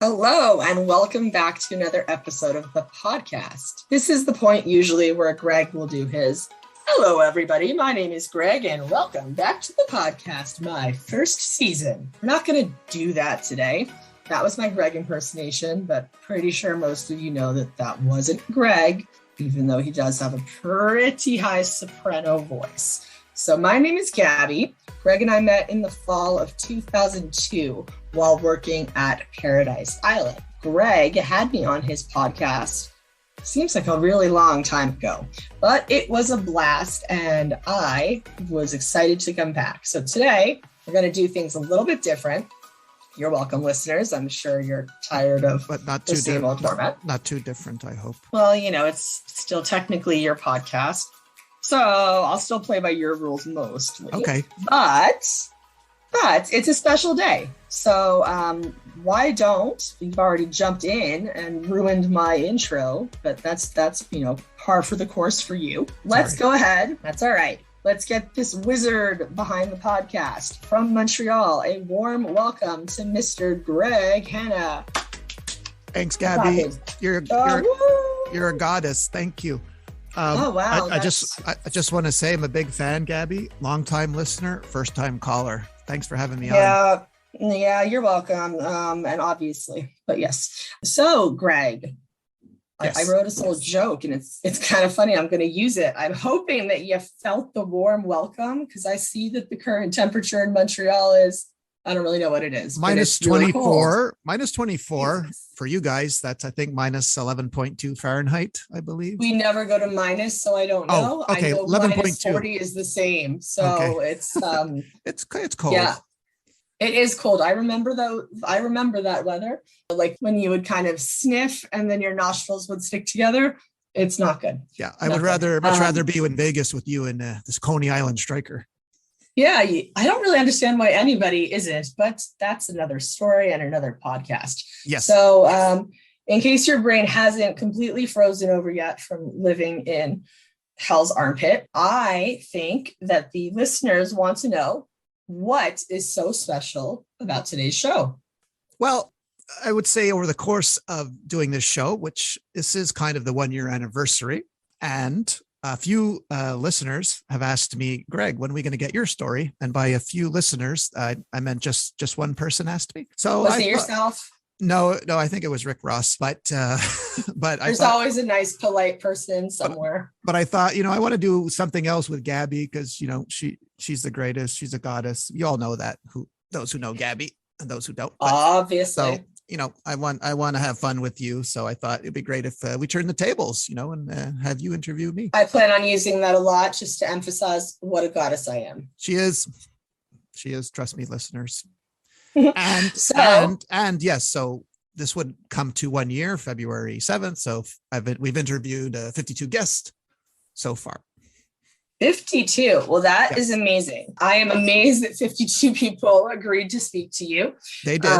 Hello, and welcome back to another episode of the podcast. This is the point usually where Greg will do his, hello, everybody. My name is Greg, and welcome back to the podcast, my first season. We're not going to do that today. That was my Greg impersonation, but pretty sure most of you know that that wasn't Greg, even though he does have a pretty high soprano voice. So my name is Gaby. Greg and I met in the fall of 2002 while working at Paradise Island. Greg had me on his podcast, seems like a really long time ago, but it was a blast and I was excited to come back. So today we're going to do things a little bit different. You're welcome, listeners. I'm sure you're tired of the same old format. Not too different, I hope. Well, it's still technically your podcast. So I'll still play by your rules mostly. Okay. But it's a special day. So why don't, you've already jumped in and ruined my intro, but that's par for the course for you. Let's go ahead. That's all right. Let's get this wizard behind the podcast from Montreal. A warm welcome to Mr. Greg Hanna. Thanks, Gaby. You're a goddess. Thank you. Oh wow! I just want to say I'm a big fan, Gaby. Long-time listener, first-time caller. Thanks for having me on. Yeah, you're welcome. And obviously, but yes. So, Greg, yes. I wrote a little joke, and it's kind of funny. I'm going to use it. I'm hoping that you felt the warm welcome because I see that the current temperature in Montreal is, I don't really know what it is. Minus 24. Minus 24 for you guys. That's, I think, minus 11.2 Fahrenheit, I believe. We never go to minus, so I don't know. Oh, okay. 11.2. 40 is the same. So okay. It's cold. Yeah, it is cold. I remember that weather. Like when you would kind of sniff and then your nostrils would stick together. It's not good. Yeah, I would much rather be in Vegas with you and this Coney Island striker. Yeah, I don't really understand why anybody isn't, but that's another story and another podcast. Yes. So in case your brain hasn't completely frozen over yet from living in hell's armpit, I think that the listeners want to know what is so special about today's show. Well, I would say over the course of doing this show, which this is kind of the 1-year anniversary, and a few listeners have asked me, Greg, when are we going to get your story? And by a few listeners, I meant just one person asked me. So was it yourself? No, I think it was Rick Ross, but there's always a nice, polite person somewhere. But I thought, I want to do something else with Gaby because, she's the greatest. She's a goddess. You all know that, those who know Gaby and those who don't. But, obviously. So, I want to have fun with you. So I thought it'd be great if we turn the tables, and have you interview me. I plan on using that a lot just to emphasize what a goddess I am. She is. Trust me, listeners. And yes, so this would come to 1 year, February 7th. So we've interviewed 52 guests so far. 52. Well, that is amazing. I am amazed that 52 people agreed to speak to you. They did.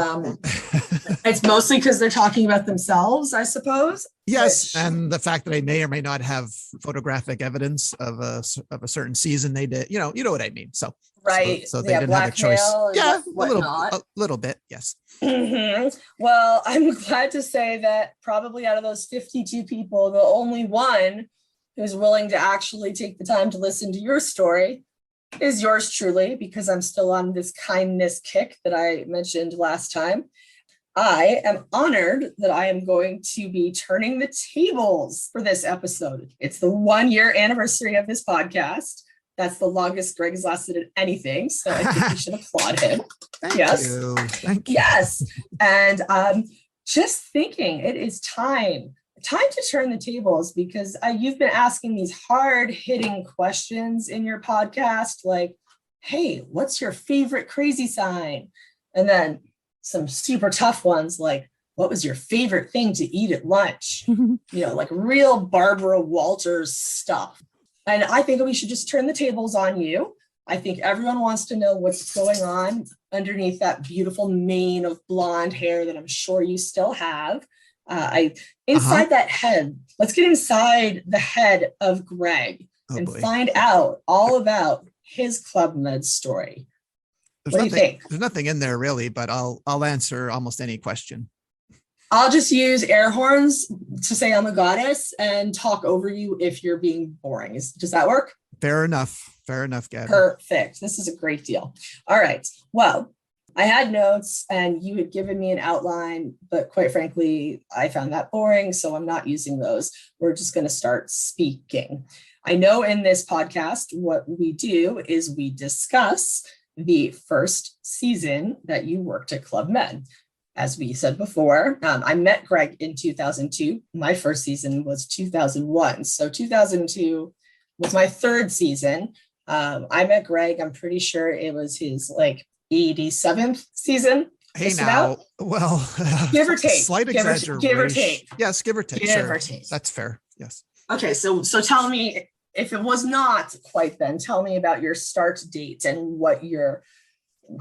It's mostly because they're talking about themselves, I suppose. Yes, and the fact that I may or may not have photographic evidence of a certain season they did. You know what I mean. So right. So they didn't have a choice. Yeah, a little bit. Yes. Mm-hmm. Well, I'm glad to say that probably out of those 52 people, the only one who's willing to actually take the time to listen to your story is yours truly, because I'm still on this kindness kick that I mentioned last time. I am honored that I am going to be turning the tables for this episode. It's the 1-year anniversary of this podcast. That's the longest Greg has lasted at anything. So I think we should applaud him. Thank you. Yes. And just thinking it is time to turn the tables, because you've been asking these hard-hitting questions in your podcast, like, hey, what's your favorite crazy sign? And then some super tough ones like, what was your favorite thing to eat at lunch? Like real Barbara Walters stuff. And I think we should just turn the tables on you. I think everyone wants to know what's going on underneath that beautiful mane of blonde hair that I'm sure you still have. Inside that head, let's get inside the head of Greg find out all about his Club Med story. What do you think? There's nothing in there really, but I'll answer almost any question. I'll just use air horns to say I'm a goddess and talk over you if you're being boring. Does that work? Fair enough. Fair enough, Gaby. Perfect. This is a great deal. All right. Well, I had notes and you had given me an outline, but quite frankly, I found that boring. So I'm not using those. We're just going to start speaking. I know in this podcast, what we do is we discuss the first season that you worked at Club Med. As we said before, I met Greg in 2002. My first season was 2001. So 2002 was my third season. I met Greg. I'm pretty sure it was his like 87th season. Hey now, well, give or take. Slight exaggeration. Give or take. Yes, give or take. Give or take. That's fair. Yes. Okay, so tell me, if it was not quite then, tell me about your start date and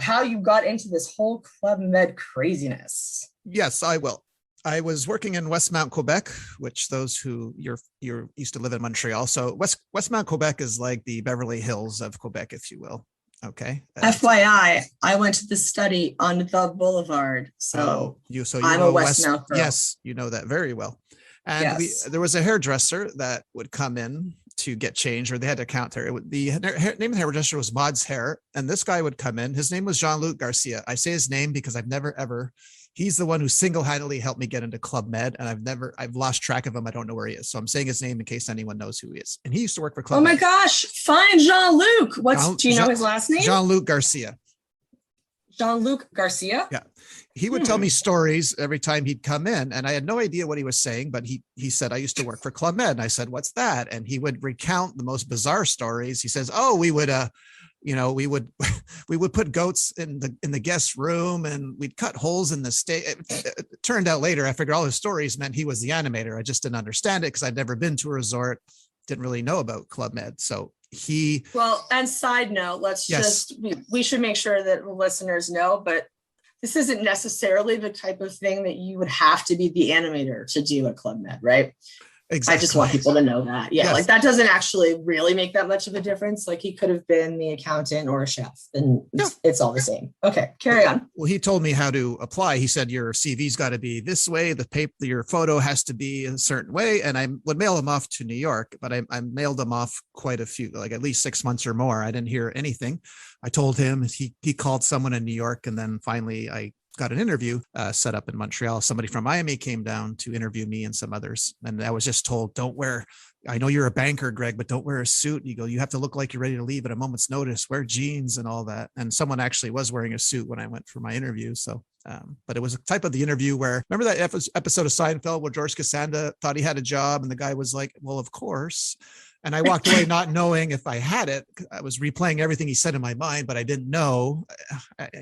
how you got into this whole Club Med craziness. Yes, I will. I was working in Westmount, Quebec, which those who you're used to live in Montreal. So Westmount, Quebec is like the Beverly Hills of Quebec, if you will. Okay. FYI, I went to the study on the boulevard. So I'm a Westmount girl. Yes, you know that very well. And there was a hairdresser that would come in to get changed, or they had to count her. The name of the hairdresser was Mod's Hair. And this guy would come in. His name was Jean-Luc Garcia. I say his name because he's the one who single-handedly helped me get into Club Med. And I've lost track of him. I don't know where he is. So I'm saying his name in case anyone knows who he is. And he used to work for Club Med. Oh my gosh. Find Jean-Luc. Do you know his last name? Jean-Luc Garcia. Jean-Luc Garcia? Yeah. He would tell me stories every time he'd come in, and I had no idea what he was saying, but he said, I used to work for Club Med. And I said, what's that? And he would recount the most bizarre stories. He says, we would we would put goats in the guest room, and we'd cut holes in the stage. It turned out later, I figured all his stories meant he was the animator. I just didn't understand it because I'd never been to a resort, didn't really know about Club Med. So and side note, we should make sure that listeners know, but this isn't necessarily the type of thing that you would have to be the animator to do at Club Med, right? Exactly. I just want people to know that. Yeah, yes. Like that doesn't actually really make that much of a difference. Like he could have been the accountant or a chef, and it's all the same. Okay, carry on. Well, he told me how to apply. He said your CV's got to be this way, your photo has to be a certain way, and I would mail them off to New York. But I mailed them off quite a few, like at least 6 months or more. I didn't hear anything. I told him, he called someone in New York, and then finally I got an interview set up in Montreal. Somebody from Miami came down to interview me and some others. And I was just told, I know you're a banker, Greg, but don't wear a suit. You have to look like you're ready to leave at a moment's notice, wear jeans and all that. And someone actually was wearing a suit when I went for my interview. So, but it was a type of the interview where, remember that episode of Seinfeld where George Costanza thought he had a job and the guy was like, well, of course. And I walked away not knowing if I had it. I was replaying everything he said in my mind, but I didn't know.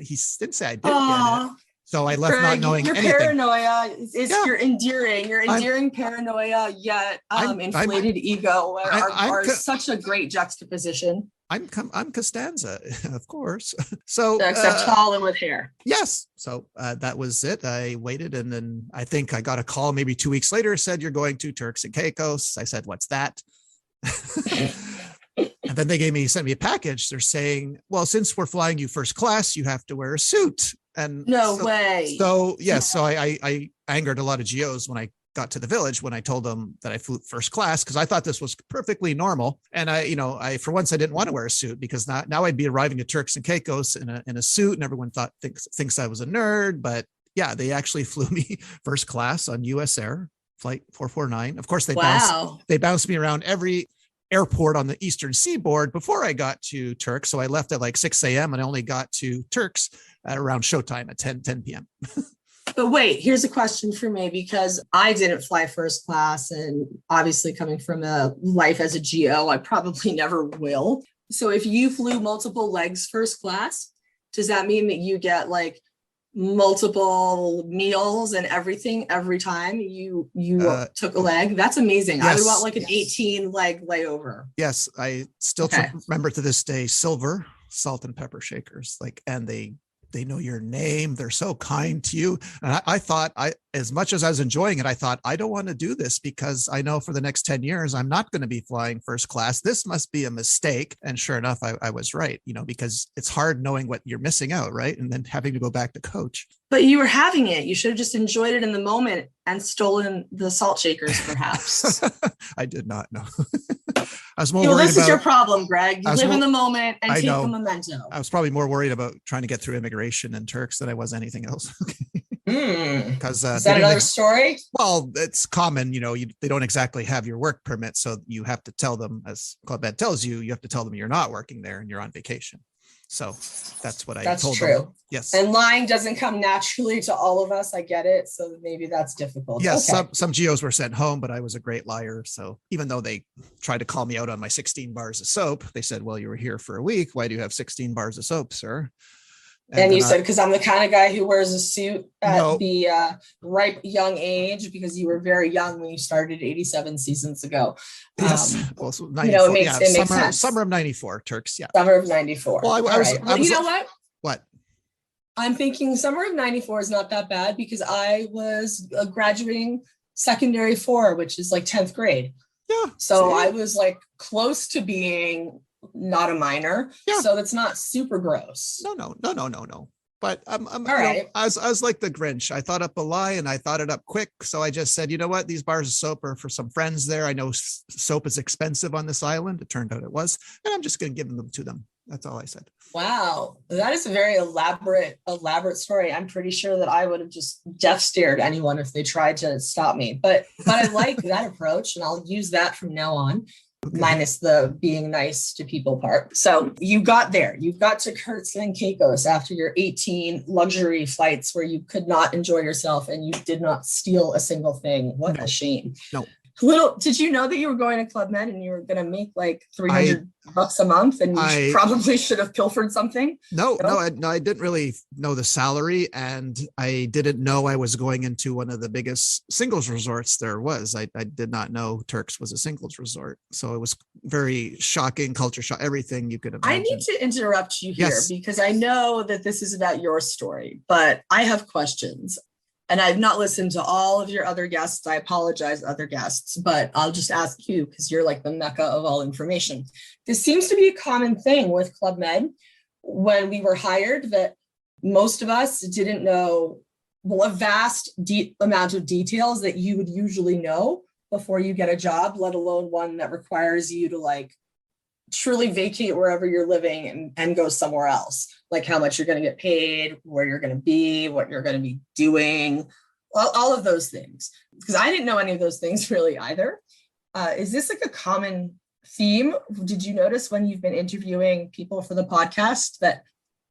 He didn't say I did get it. So I left not knowing anything. Your paranoia is your endearing paranoia, yet inflated ego are such a great juxtaposition. I'm Costanza, of course. So except tall and with hair. Yes. So that was it. I waited, and then I think I got a call maybe 2 weeks later. Said you're going to Turks and Caicos. I said, what's that? And then they sent me a package. They're saying, well, since we're flying you first class, you have to wear a suit. And no way. So yes, so I angered a lot of GOs when I got to the village, when I told them that I flew first class, because I thought this was perfectly normal. And I for once I didn't want to wear a suit, because now I'd be arriving at Turks and Caicos in a suit, and everyone thinks I was a nerd. But yeah, they actually flew me first class on US Air flight 449. Of course, they bounced me around every airport on the Eastern Seaboard before I got to Turks. So I left at like 6 a.m. and I only got to Turks at around showtime at 10 p.m. But wait, here's a question for me, because I didn't fly first class, and obviously coming from a life as a GO, I probably never will. So if you flew multiple legs first class, does that mean that you get like multiple meals and everything every time you took a leg? That's amazing. Yes, I would want like an 18 leg layover. Yes, I still remember to this day silver salt and pepper shakers, and they They know your name. They're so kind to you. And I thought, as much as I was enjoying it, I thought, I don't want to do this because I know for the next 10 years, I'm not going to be flying first class. This must be a mistake. And sure enough, I was right, because it's hard knowing what you're missing out, right? And then having to go back to coach. But you were having it. You should have just enjoyed it in the moment and stolen the salt shakers, perhaps. I did not know. I was more worried this is your problem, Greg. You live in the moment and take the memento. I was probably more worried about trying to get through immigration in Turks than I was anything else. Because is that another story? Well, it's common, they don't exactly have your work permit. So you have to tell them, as Club Med tells you, you have to tell them you're not working there and you're on vacation. So that's what I told them. That's true. Yes. And lying doesn't come naturally to all of us. I get it. So maybe that's difficult. Yes. Okay. Some GOs were sent home, but I was a great liar. So even though they tried to call me out on my 16 bars of soap, they said, well, you were here for a week. Why do you have 16 bars of soap, sir? And you said, because I'm the kind of guy who wears a suit at the ripe young age, because you were very young when you started 87 seasons ago. Yes. Well, so 94, it makes sense. Summer of 94, Turks. Yeah. Summer of 94. Well, you know what? What? I'm thinking summer of 94 is not that bad because I was graduating secondary 4, which is like 10th grade. Yeah. So I was like close to being not a minor. Yeah. So that's not super gross. No. But I'm all right. I was like the Grinch. I thought up a lie and I thought it up quick. So I just said, you know what? These bars of soap are for some friends there. I know soap is expensive on this island. It turned out it was. And I'm just going to give them to them. That's all I said. Wow. That is a very elaborate story. I'm pretty sure that I would have just death stared anyone if they tried to stop me. But I like that approach and I'll use that from now on. Okay. Minus the being nice to people part. So you got there. You got to Kurtz and Caicos after your 18 luxury flights where you could not enjoy yourself and you did not steal a single thing. What a shame. No. Did you know that you were going to Club Med and you were going to make like $300 a month and you probably should have pilfered something? No, I didn't really know the salary and I didn't know I was going into one of the biggest singles resorts there was. I did not know Turks was a singles resort. So it was very shocking, culture shock, everything you could imagine. I need to interrupt you here because I know that this is about your story, but I have questions. And I've not listened to all of your other guests. I apologize, other guests, but I'll just ask you because you're like the mecca of all information. This seems to be a common thing with Club Med. When we were hired, that most of us didn't know a vast amount of details that you would usually know before you get a job, let alone one that requires you to like truly vacate wherever you're living and go somewhere else, like how much you're going to get paid, where you're going to be, what you're going to be doing, all of those things. Because I didn't know any of those things really either. Is this like a common theme? Did you notice when you've been interviewing people for the podcast that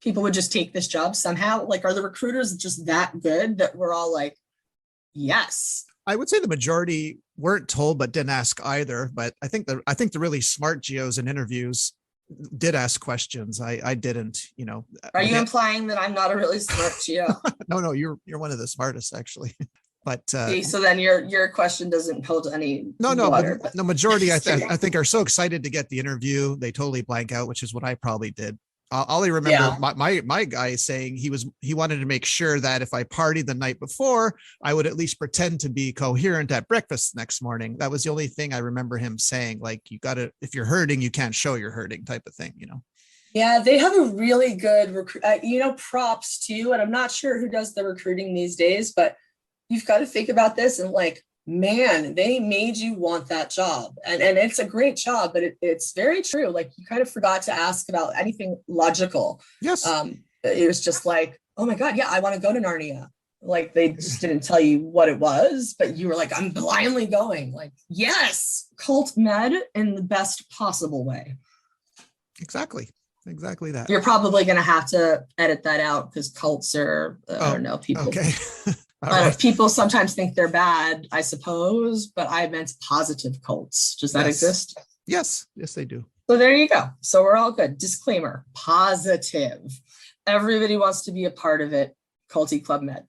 people would just take this job somehow? Like, are the recruiters just that good that we're all like, yes? I would say the majority weren't told, but didn't ask either. But I think the really smart geos in interviews did ask questions. I didn't, Are you implying that I'm not a really smart geo? No, you're one of the smartest actually. But okay, so then your question doesn't hold any water. But the majority I think are so excited to get the interview they totally blank out, which is what I probably did. All I remember my guy saying he wanted to make sure that if I partied the night before, I would at least pretend to be coherent at breakfast next morning. That was the only thing I remember him saying, like, you got to, if you're hurting, you can't show you're hurting type of thing, Yeah, they have a really good props too. And I'm not sure who does the recruiting these days, but you've got to think about this and like, man, they made you want that job. And it's a great job, but it's very true. Like you kind of forgot to ask about anything logical. Yes. It was just like, oh my God, yeah, I want to go to Narnia. Like they just didn't tell you what it was, but you were like, I'm blindly going. Like, yes, Cult Med in the best possible way. Exactly that. You're probably going to have to edit that out because cults are, I don't know, people. Okay. Right. People sometimes think they're bad, I suppose, but I meant positive cults. Does that exist? Yes, they do. So there you go. So we're all good. Disclaimer, positive. Everybody wants to be a part of it. Culty Club Med.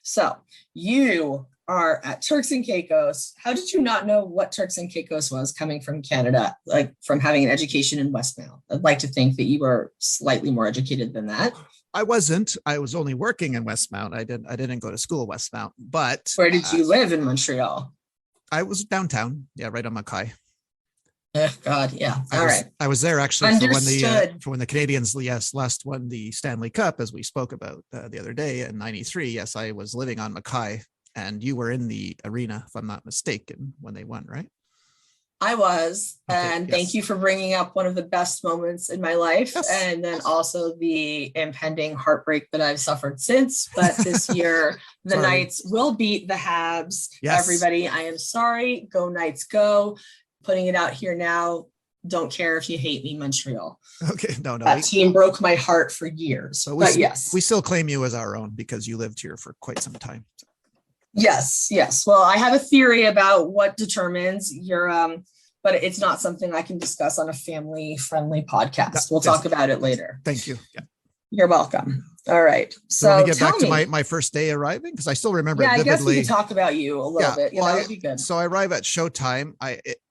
So you are at Turks and Caicos. How did you not know what Turks and Caicos was coming from Canada, like from having an education in Westmount? I'd like to think that you were slightly more educated than that. I wasn't. I was only working in Westmount. I didn't go to school at Westmount. But Where did you live in Montreal? I was downtown. Yeah, right on Mackay. Oh God, yeah. All right. I was there actually Understood. for when the Canadians last won the Stanley Cup, as we spoke about the other day in '93. Yes, I was living on Mackay, and you were in the arena, if I'm not mistaken, when they won, right? I was, and thank you for bringing up one of the best moments in my life, and then also the impending heartbreak that I've suffered since. But this year, the Knights will beat the Habs. Yes. Everybody, I am sorry. Go Knights, go. Putting it out here now. Don't care if you hate me, Montreal. Okay, no. That team broke my heart for years. But yes, we still claim you as our own because you lived here for quite some time. Yes. Well, I have a theory about what determines your but it's not something I can discuss on a family-friendly podcast. We'll talk about it later. Thank you. Yeah. You're welcome. All right. So let me get back to my first day arriving, because I still remember vividly. I guess we can talk about you a little bit. Yeah, that would be good. So I arrive at showtime.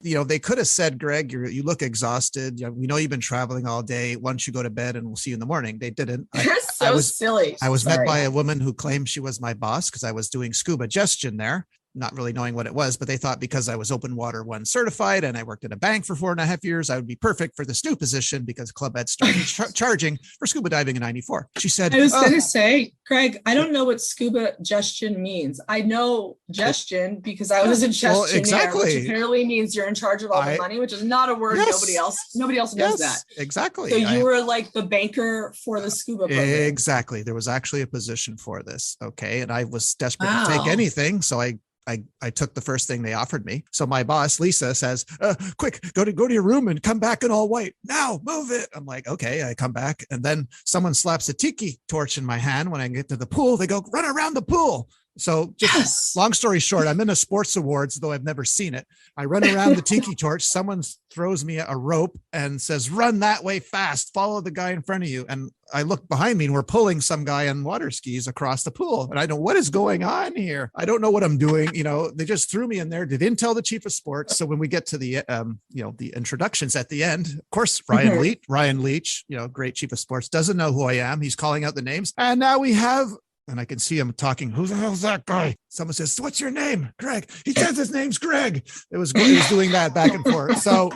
They could have said, Greg, you look exhausted. We know you've been traveling all day. Why don't you go to bed and we'll see you in the morning? They didn't. You're so silly. I was met by a woman who claimed she was my boss because I was doing scuba gestion there, not really knowing what it was, but they thought because I was Open Water 1 certified and I worked at a bank for 4.5 years, I would be perfect for this new position because Club Med started charging for scuba diving in '94. She said, I was going to say, Greg, I don't know what scuba gestion means. I know gestion because I was a gestionnaire, which apparently means you're in charge of all the money, which is not a word. Nobody else knows that. Exactly. So you were like the banker for the scuba program. Exactly. There was actually a position for this. Okay. And I was desperate to take anything. So I took the first thing they offered me. So my boss, Lisa, says, quick, go to your room and come back in all white. Now, move it. I'm like, okay, I come back. And then someone slaps a tiki torch in my hand. When I get to the pool, they go, run around the pool. So just long story short, I'm in a sports awards, though I've never seen it. I run around the tiki torch. Someone throws me a rope and says, run that way fast. Follow the guy in front of you. And I look behind me and we're pulling some guy on water skis across the pool. And I know what is going on here. I don't know what I'm doing. They just threw me in there. They didn't tell the chief of sports. So when we get to the, the introductions at the end, of course, Ryan Leach, great chief of sports, doesn't know who I am. He's calling out the names. And now we have, and I can see him talking. Who the hell's that guy? Someone says, what's your name? Greg. He says his name's Greg. He was doing that back and forth. So,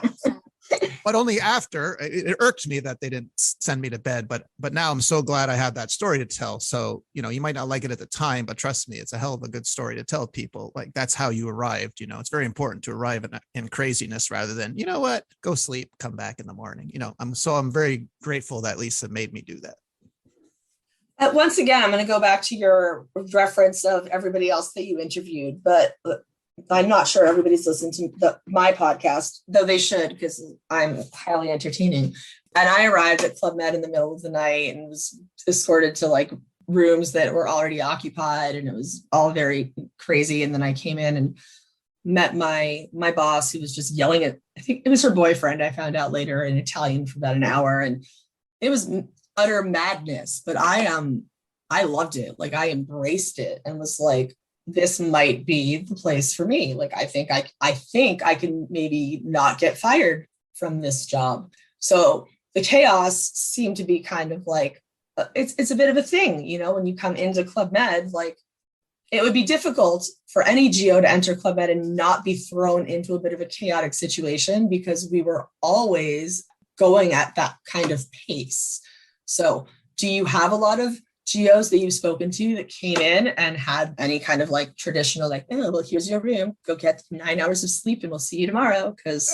but only after it irked me that they didn't send me to bed. But now I'm so glad I have that story to tell. So, you might not like it at the time, but trust me, it's a hell of a good story to tell people. Like, that's how you arrived. It's very important to arrive in craziness rather than, you know what, go sleep, come back in the morning. I'm very grateful that Lisa made me do that. Once again, I'm going to go back to your reference of everybody else that you interviewed, but I'm not sure everybody's listened to my podcast, though they should, because I'm highly entertaining. And I arrived at Club Med in the middle of the night and was escorted to like rooms that were already occupied, and it was all very crazy. And then I came in and met my boss, who was just yelling at, I think it was her boyfriend, I found out later, in Italian for about an hour. And it was utter madness, but I loved it. Like, I embraced it and was like, this might be the place for me. Like, I think I can maybe not get fired from this job. So the chaos seemed to be kind of like, it's a bit of a thing, when you come into Club Med, like, it would be difficult for any GO to enter Club Med and not be thrown into a bit of a chaotic situation, because we were always going at that kind of pace. So do you have a lot of GOs that you've spoken to that came in and had any kind of like traditional, like, oh, well, here's your room, go get 9 hours of sleep and we'll see you tomorrow? Because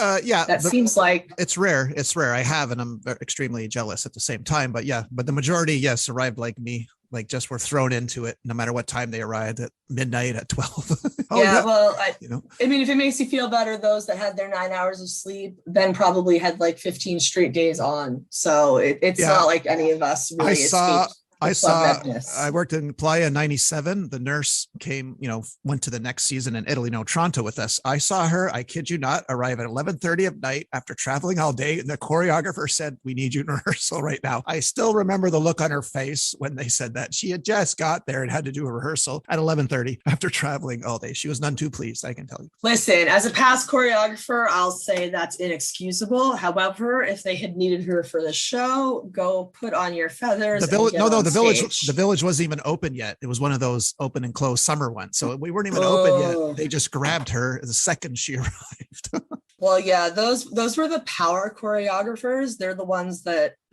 seems like it's rare. I have, and I'm extremely jealous at the same time. But the majority, yes, arrived like me. Like, just were thrown into it, no matter what time they arrived, at midnight, at 12. Well, I mean, if it makes you feel better, those that had their 9 hours of sleep then probably had like 15 straight days on. So it's not like any of us really escaped. I worked in Playa in 97. The nurse came, went to the next season in Italy, Toronto with us. I saw her, I kid you not, arrive at 11:30 at night after traveling all day. And the choreographer said, we need you in rehearsal right now. I still remember the look on her face when they said that. She had just got there and had to do a rehearsal at 11:30 after traveling all day. She was none too pleased, I can tell you. Listen, as a past choreographer, I'll say that's inexcusable. However, if they had needed her for the show, go put on your feathers. The the village wasn't even open yet. It was one of those open and closed summer ones. So we weren't even open yet. They just grabbed her the second she arrived. Well, yeah, those were the power choreographers. They're the ones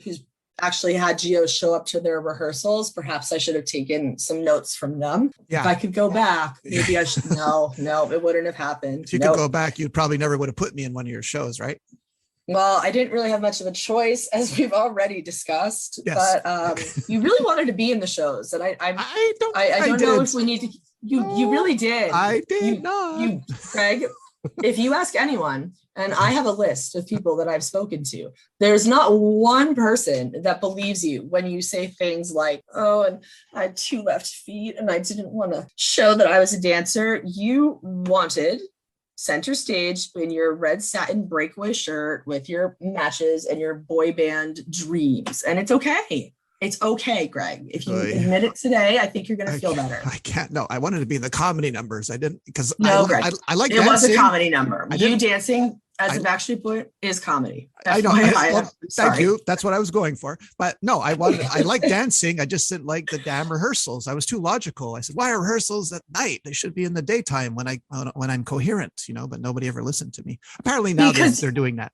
who's actually had geos show up to their rehearsals. Perhaps I should have taken some notes from them. Yeah. If I could go back, maybe I should. No, it wouldn't have happened. If you could go back, you probably never would have put me in one of your shows, right? Well, I didn't really have much of a choice, as we've already discussed. Yes. But you really wanted to be in the shows, and I don't know if we need to. You really did. I did not. Craig. If you ask anyone, and I have a list of people that I've spoken to, there's not one person that believes you when you say things like, oh, and I had 2 left feet and I didn't want to show that I was a dancer. You wanted center stage in your red satin breakaway shirt with your matches and your boy band dreams. And it's okay. It's okay, Greg. If you admit it today, I think you're going to feel better. I can't. No, I wanted to be in the comedy numbers. I didn't because Greg, I like it dancing. Was a comedy number. You dancing as a Backstreet Boy is comedy. I know. Thank you. That's what I was going for. But no, I like dancing. I just didn't like the damn rehearsals. I was too logical. I said, why are rehearsals at night? They should be in the daytime when I'm coherent, but nobody ever listened to me. Apparently now they're doing that.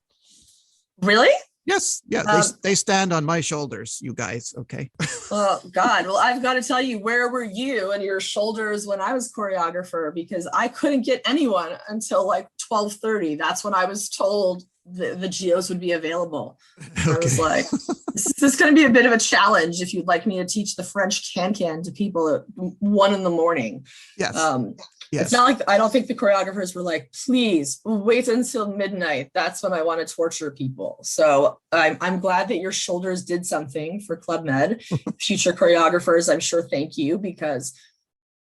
Really? Yes. Yeah. They stand on my shoulders, you guys. Okay. Oh God. Well, I've got to tell you, where were you and your shoulders when I was choreographer? Because I couldn't get anyone until like 12:30. That's when I was told the geos would be available. Okay. I was like, this is going to be a bit of a challenge if you'd like me to teach the French can to people at 1 a.m. Yes. Yes. It's not like, I don't think the choreographers were like, please wait until midnight. That's when I want to torture people. So I'm glad that your shoulders did something for Club Med. Future choreographers, I'm sure, thank you, because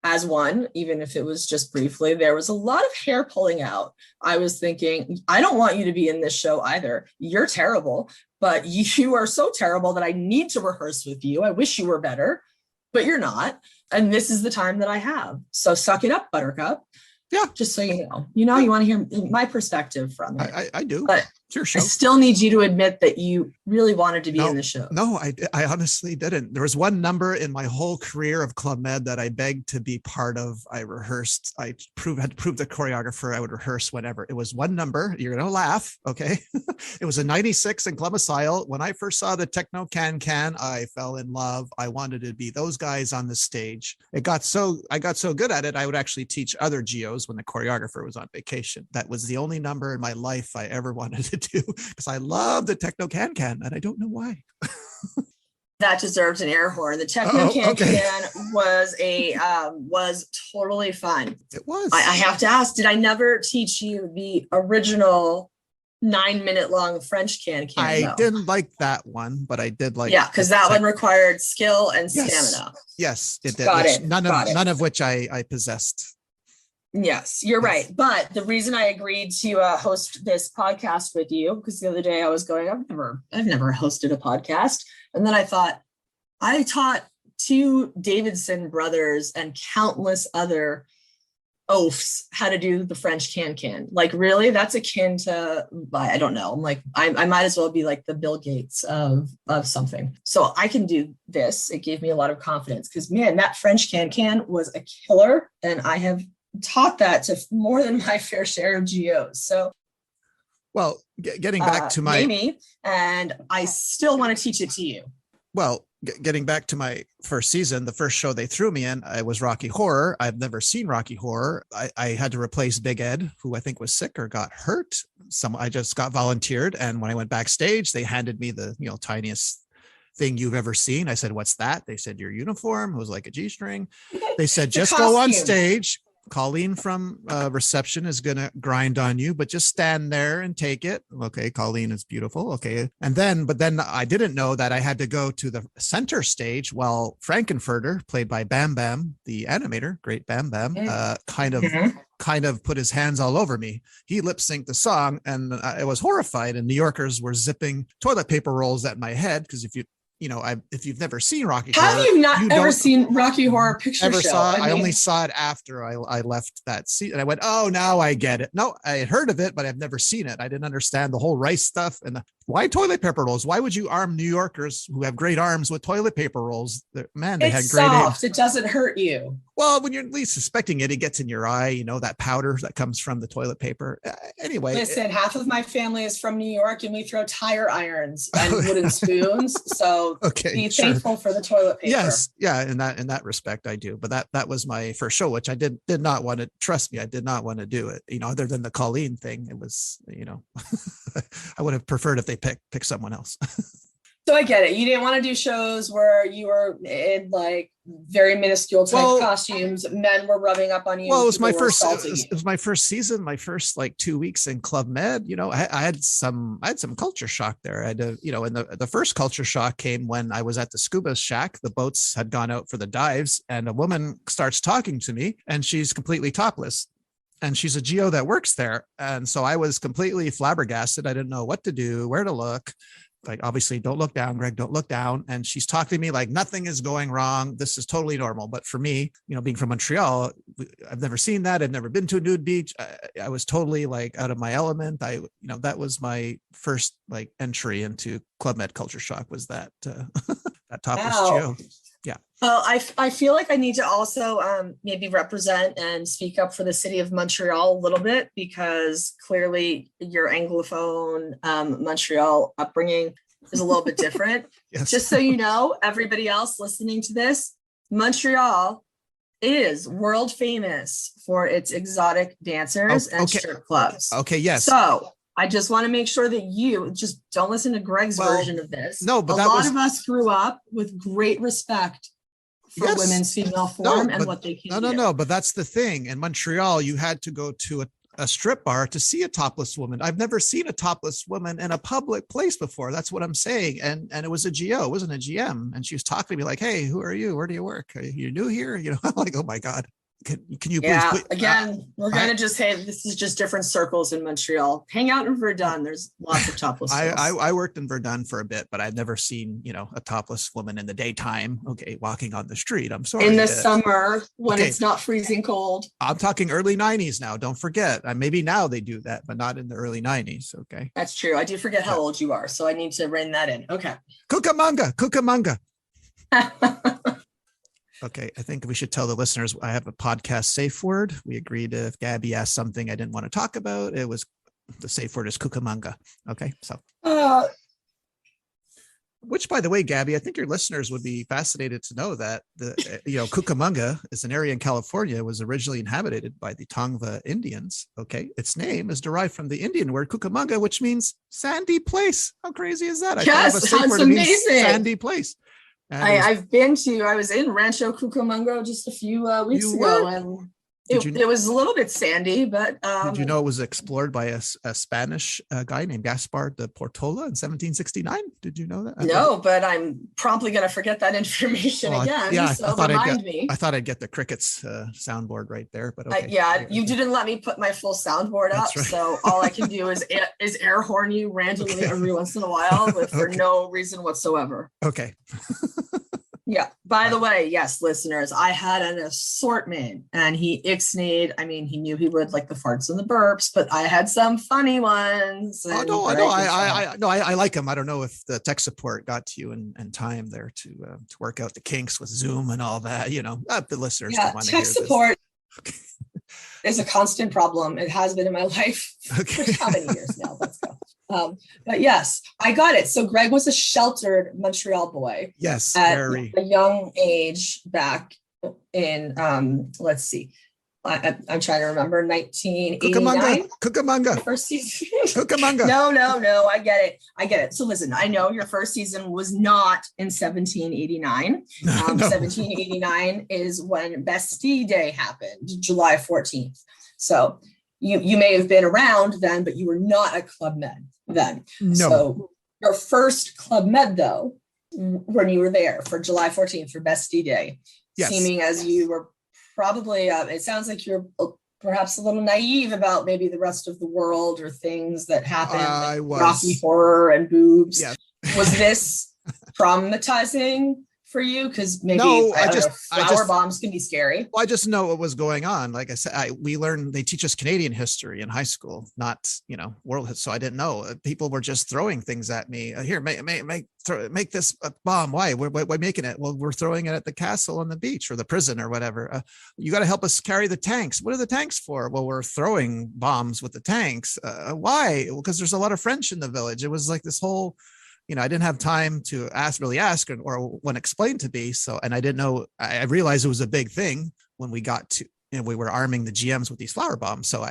as one, even if it was just briefly, there was a lot of hair pulling out. I was thinking, I don't want you to be in this show either. You're terrible, but you are so terrible that I need to rehearse with you. I wish you were better, but you're not. And this is the time that I have. So suck it up, Buttercup. Yeah. Just so you know. You want to hear my perspective from it. I do. But it's your show. I still need you to admit that you really wanted to be in the show. No, I honestly didn't. There was one number in my whole career of Club Med that I begged to be part of. I rehearsed. I had to prove the choreographer I would rehearse whenever. It was one number. You're going to laugh. Okay. It was a 96 in Columbus Isle. When I first saw the Techno Can, I fell in love. I wanted to be those guys on the stage. I got so good at it, I would actually teach other geos when the choreographer was on vacation. That was the only number in my life I ever wanted to do because I love the Techno Can, and I don't know why. That deserves an air horn. The Techno Can was totally fun. It was. I have to ask, did I never teach you the original 9-minute long French can? I didn't like that one, but I did like. Yeah, because that one required skill and stamina. Yes, it did. Got it. None of which I possessed. Yes, you're right. But the reason I agreed to host this podcast with you, because the other day I was going, I've never hosted a podcast. And then I thought, I taught 2 Davidson brothers and countless other oafs how to do the French can. Like, really? That's akin to, I don't know. I'm like, I might as well be like the Bill Gates of something. So I can do this. It gave me a lot of confidence because, man, that French can was a killer. And I have taught that to more than my fair share of geos. So, well, getting back to my Amy, and I still want to teach it to you. Well, getting back to my first season, the first show they threw me in, I was Rocky Horror. I've never seen Rocky Horror. I had to replace Big Ed, who I think was sick or got hurt. I just got volunteered, and when I went backstage, they handed me the tiniest thing you've ever seen. I said, "What's that?" They said, "Your uniform." It was like a G-string. They said, "Just go on stage. Colleen from reception is going to grind on you, but just stand there and take it." Okay. Colleen is beautiful. Okay. But then I didn't know that I had to go to the center stage while Frankenfurter, played by Bam Bam, the animator, great Bam Bam, kind of put his hands all over me. He lip synced the song and I was horrified, and New Yorkers were zipping toilet paper rolls at my head. Cause if you've never seen Rocky Horror. Have you not ever seen Rocky Horror Picture Show? I only saw it after I left that seat, and I went, "Oh, now I get it." No, I had heard of it, but I've never seen it. I didn't understand the whole rice stuff, and Why toilet paper rolls? Why would you arm New Yorkers who have great arms with toilet paper rolls? Man, they had great soft. aims. It doesn't hurt you. Well, when you're at least suspecting it, it gets in your eye, you know, that powder that comes from the toilet paper. Anyway. Listen, half of my family is from New York and we throw tire irons and wooden spoons. So be thankful for the toilet paper. Yes. Yeah. In that respect, I do. But that was my first show, which I did not want to, trust me, I did not want to do it. You know, other than the Colleen thing, it was, you know, I would have preferred if they pick someone else. So I get it. You didn't want to do shows where you were in like very minuscule type costumes. Men were rubbing up on you. Well, it was my first. It was my first season. My first like 2 weeks in Club Med. You know, I had some culture shock there. I had to, you know, and the first culture shock came when I was at the scuba shack. The boats had gone out for the dives, and a woman starts talking to me, and she's completely topless. And she's a geo that works there. And so I was completely flabbergasted. I didn't know what to do, where to look. Like, obviously, don't look down, Greg, don't look down. And she's talking to me like nothing is going wrong. This is totally normal. But for me, you know, being from Montreal, I've never seen that. I've never been to a nude beach. I was totally like out of my element. That was my first like entry into Club Med culture shock, was that that topless geo. Yeah. Well, I feel like I need to also maybe represent and speak up for the city of Montreal a little bit, because clearly your Anglophone Montreal upbringing is a little bit different. Yes. Just so you know, everybody else listening to this, Montreal is world famous for its exotic dancers and strip clubs. Okay, yes. So I just want to make sure that you just don't listen to Greg's version of this. No, but a lot of us grew up with great respect for women's female form and what they can do. No, but that's the thing. In Montreal, you had to go to a strip bar to see a topless woman. I've never seen a topless woman in a public place before. That's what I'm saying. And it was a GO, it wasn't a GM. And she was talking to me like, hey, who are you? Where do you work? Are you new here? You know, I'm like, oh my God. Can you please? Again, we're going to just say this is just different circles in Montreal. Hang out in Verdun. There's lots of topless. I worked in Verdun for a bit, but I've never seen, you know, a topless woman in the daytime. Okay, walking on the street. I'm sorry. In the summer when it's not freezing cold. I'm talking early 90s now. Don't forget. Maybe now they do that, but not in the early 90s. Okay. That's true. I do forget how old you are, so I need to rein that in. Okay. Cucamonga. Okay, I think we should tell the listeners I have a podcast safe word. We agreed if Gaby asked something I didn't want to talk about, the safe word is Cucamonga. Okay, so. Which, by the way, Gaby, I think your listeners would be fascinated to know that Cucamonga is an area in California, was originally inhabited by the Tongva Indians. Okay, its name is derived from the Indian word Cucamonga, which means sandy place. How crazy is that? Yes, that's amazing. Sandy place. I was in Rancho Cucamonga just a few weeks ago, and it was a little bit sandy, but did you know it was explored by a Spanish guy named Gaspar de Portola in 1769? Did you know that? No, but I'm promptly going to forget that information again. Yeah, so remind me. I thought I'd get the crickets soundboard right there, but okay. You didn't let me put my full soundboard up, right. So all I can do is air horn you randomly every once in a while, but for no reason whatsoever. Okay. Yeah. By the way, yes, listeners, I had an assortment, and he ixnayed. I mean, he knew he would, like the farts and the burps, but I had some funny ones. Oh no, I like him. I don't know if the tech support got to you in time there to work out the kinks with Zoom and all that. You know, the listeners don't want to hear tech support is a constant problem. It has been in my life for how many years now? Let's go. But yes, I got it. So Greg was a sheltered Montreal boy. Yes, at very. a young age back in, let's see. I'm trying to remember 1989. Cucamonga. First season. Cucamonga. No. I get it. So listen, I know your first season was not in 1789. 1789 is when Bastille Day happened, July 14th. So you may have been around then, but you were not a Club Med then. No. So your first Club Med, though, when you were there for July 14th for Bastille Day, seeming as you were probably, it sounds like you're perhaps a little naive about maybe the rest of the world or things that happen, like Rocky Horror and boobs. Yes. Was this traumatizing for you? Because maybe No, I don't know, flower bombs can be scary. Well, I just know what was going on. Like I said, they teach us Canadian history in high school, not, world history. So I didn't know. People were just throwing things at me. Here, make this a bomb. Why? Why making it? Well, we're throwing it at the castle on the beach or the prison or whatever. You got to help us carry the tanks. What are the tanks for? Well, we're throwing bombs with the tanks. Why? Because there's a lot of French in the village. It was like this whole, I didn't have time to ask or when explained to me. So, and I didn't know, I realized it was a big thing when we got to, we were arming the GMs with these flower bombs. So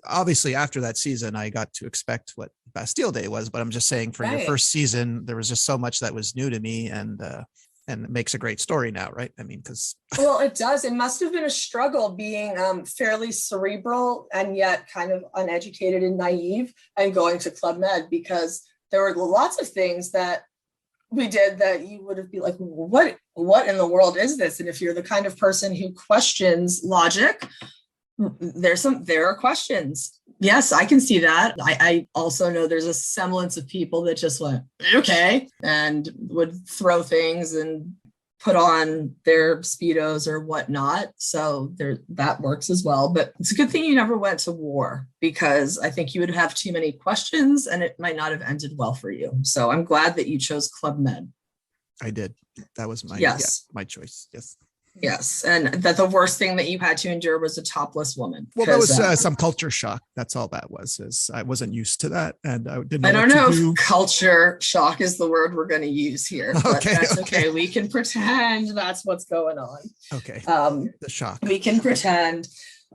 obviously after that season, I got to expect what Bastille Day was, but I'm just saying for your first season, there was just so much that was new to me, and it makes a great story now, right? I mean, because well, it does. It must have been a struggle being fairly cerebral and yet kind of uneducated and naive and going to Club Med, because there were lots of things that we did that you would have been like, what in the world is this? And if you're the kind of person who questions logic, there are questions. Yes, I can see that. I also know there's a semblance of people that just went, okay, and would throw things and put on their Speedos or whatnot. So that works as well. But it's a good thing you never went to war, because I think you would have too many questions and it might not have ended well for you. So I'm glad that you chose Club Med. I did. That was my my choice. Yes. Yes, and that the worst thing that you had to endure was a topless woman. Well, that was some culture shock. That's all that was. Is I wasn't used to that, and I didn't know. I don't know if culture shock is the word we're going to use here. But that's okay. We can pretend that's what's going on. Okay. The shock. We can pretend.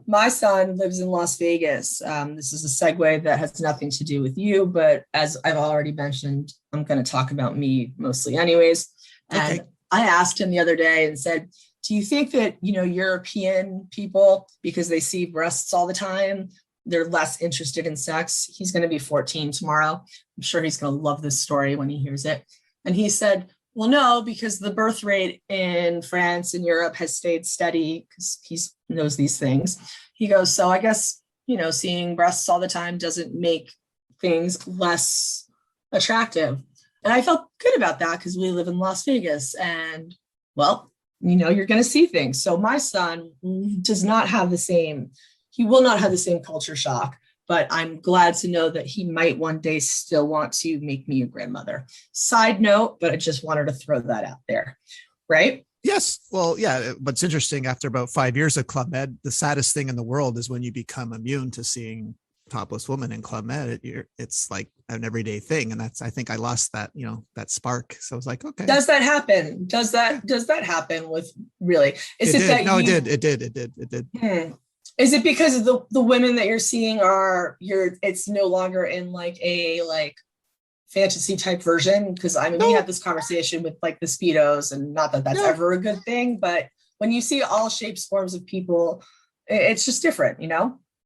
My son lives in Las Vegas. This is a segue that has nothing to do with you, but as I've already mentioned, I'm going to talk about me mostly, anyways. And I asked him the other day and said, do you think that, European people, because they see breasts all the time, they're less interested in sex? He's going to be 14 tomorrow. I'm sure he's going to love this story when he hears it. And he said, well, no, because the birth rate in France and Europe has stayed steady, because he knows these things. He goes, so I guess, seeing breasts all the time doesn't make things less attractive. And I felt good about that because we live in Las Vegas and, well, you're going to see things. So my son does not have he will not have the same culture shock, but I'm glad to know that he might one day still want to make me a grandmother. Side note, but I just wanted to throw that out there. Right? Yes. Well, yeah. What's interesting, after about 5 years of Club Med, the saddest thing in the world is when you become immune to seeing topless women in Club Med. It's like an everyday thing, and I think I lost that that spark. So I was like, okay, does that happen? Does that happen with really? Is it that no, it did. Is it because of the women that you're seeing it's no longer in like a fantasy type version? Because we had this conversation with like the Speedos, and not that that's ever a good thing, but when you see all shapes, forms of people, it's just different,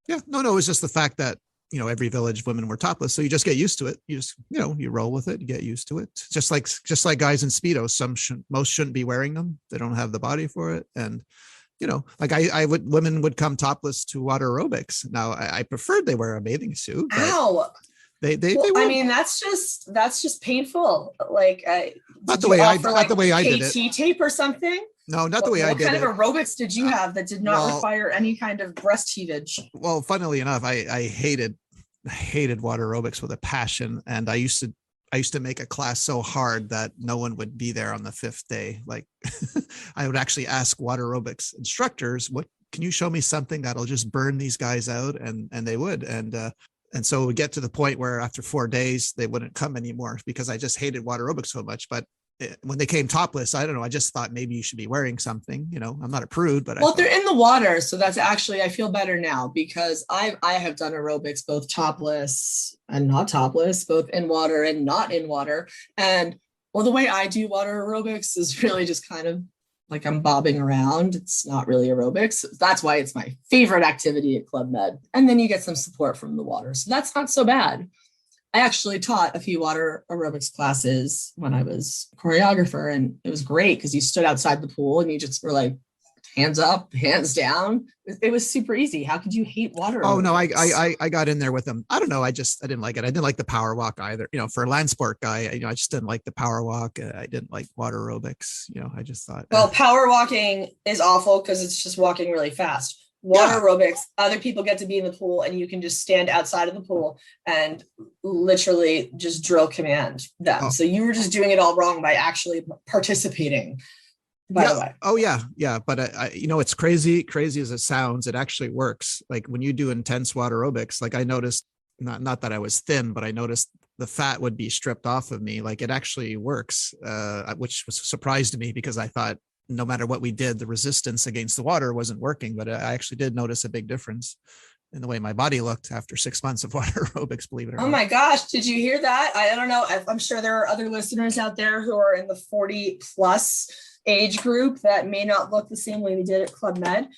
Yeah, no, it's just the fact that, every village women were topless. So you just get used to it. You just, you roll with it, you get used to it. Just like guys in Speedos, most shouldn't be wearing them. They don't have the body for it. And, women would come topless to water aerobics. Now I preferred they wear a bathing suit. Ow. They that's just painful. Like, not the way I did it. KT tape or something? No, not the way I did it. What kind of aerobics did you have that did not require any kind of breast heavage? Well, funnily enough, I hated water aerobics with a passion, and I used to make a class so hard that no one would be there on the fifth day. Like, I would actually ask water aerobics instructors, "What can you show me something that'll just burn these guys out?" And they would, and so it would get to the point where after 4 days they wouldn't come anymore because I just hated water aerobics so much. But when they came topless, I don't know, I just thought maybe you should be wearing something. I'm not a prude, but they're in the water, so that's actually, I feel better now, because I have done aerobics both topless and not topless, both in water and not in water. And well, the way I do water aerobics is really just kind of like I'm bobbing around. It's not really aerobics. That's why it's my favorite activity at Club Med. And then you get some support from the water, so that's not so bad. I actually taught a few water aerobics classes when I was choreographer, and it was great because you stood outside the pool and you just were like hands up, hands down. It was super easy. How could you hate water? Oh no, aerobics? I got in there with them. I don't know. I didn't like it. I didn't like the power walk either. For a land sport guy, I just didn't like the power walk. I didn't like water aerobics. I just thought. Well, power walking is awful because it's just walking really fast. Water aerobics, other people get to be in the pool and you can just stand outside of the pool and literally just drill command them. Oh. So you were just doing it all wrong by actually participating. By the way. Oh yeah. But it's crazy as it sounds. It actually works. Like when you do intense water aerobics, like I noticed, not that I was thin, but I noticed the fat would be stripped off of me. Like it actually works, which was a surprise to me because I thought no matter what we did, the resistance against the water wasn't working. But I actually did notice a big difference in the way my body looked after 6 months of water aerobics, believe it or not. Oh my gosh, did you hear that? I don't know. I'm sure there are other listeners out there who are in the 40 plus age group that may not look the same way we did at Club Med.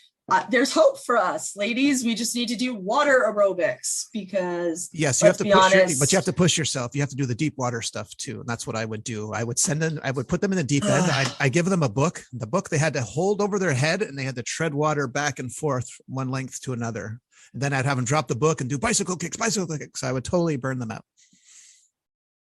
There's hope for us, ladies. We just need to do water aerobics because yes, you have to push but you have to push yourself. You have to do the deep water stuff too. And that's what I would do. I would put them in the deep end. I give them a book. The book they had to hold over their head and they had to tread water back and forth one length to another. And then I'd have them drop the book and do bicycle kicks. I would totally burn them out.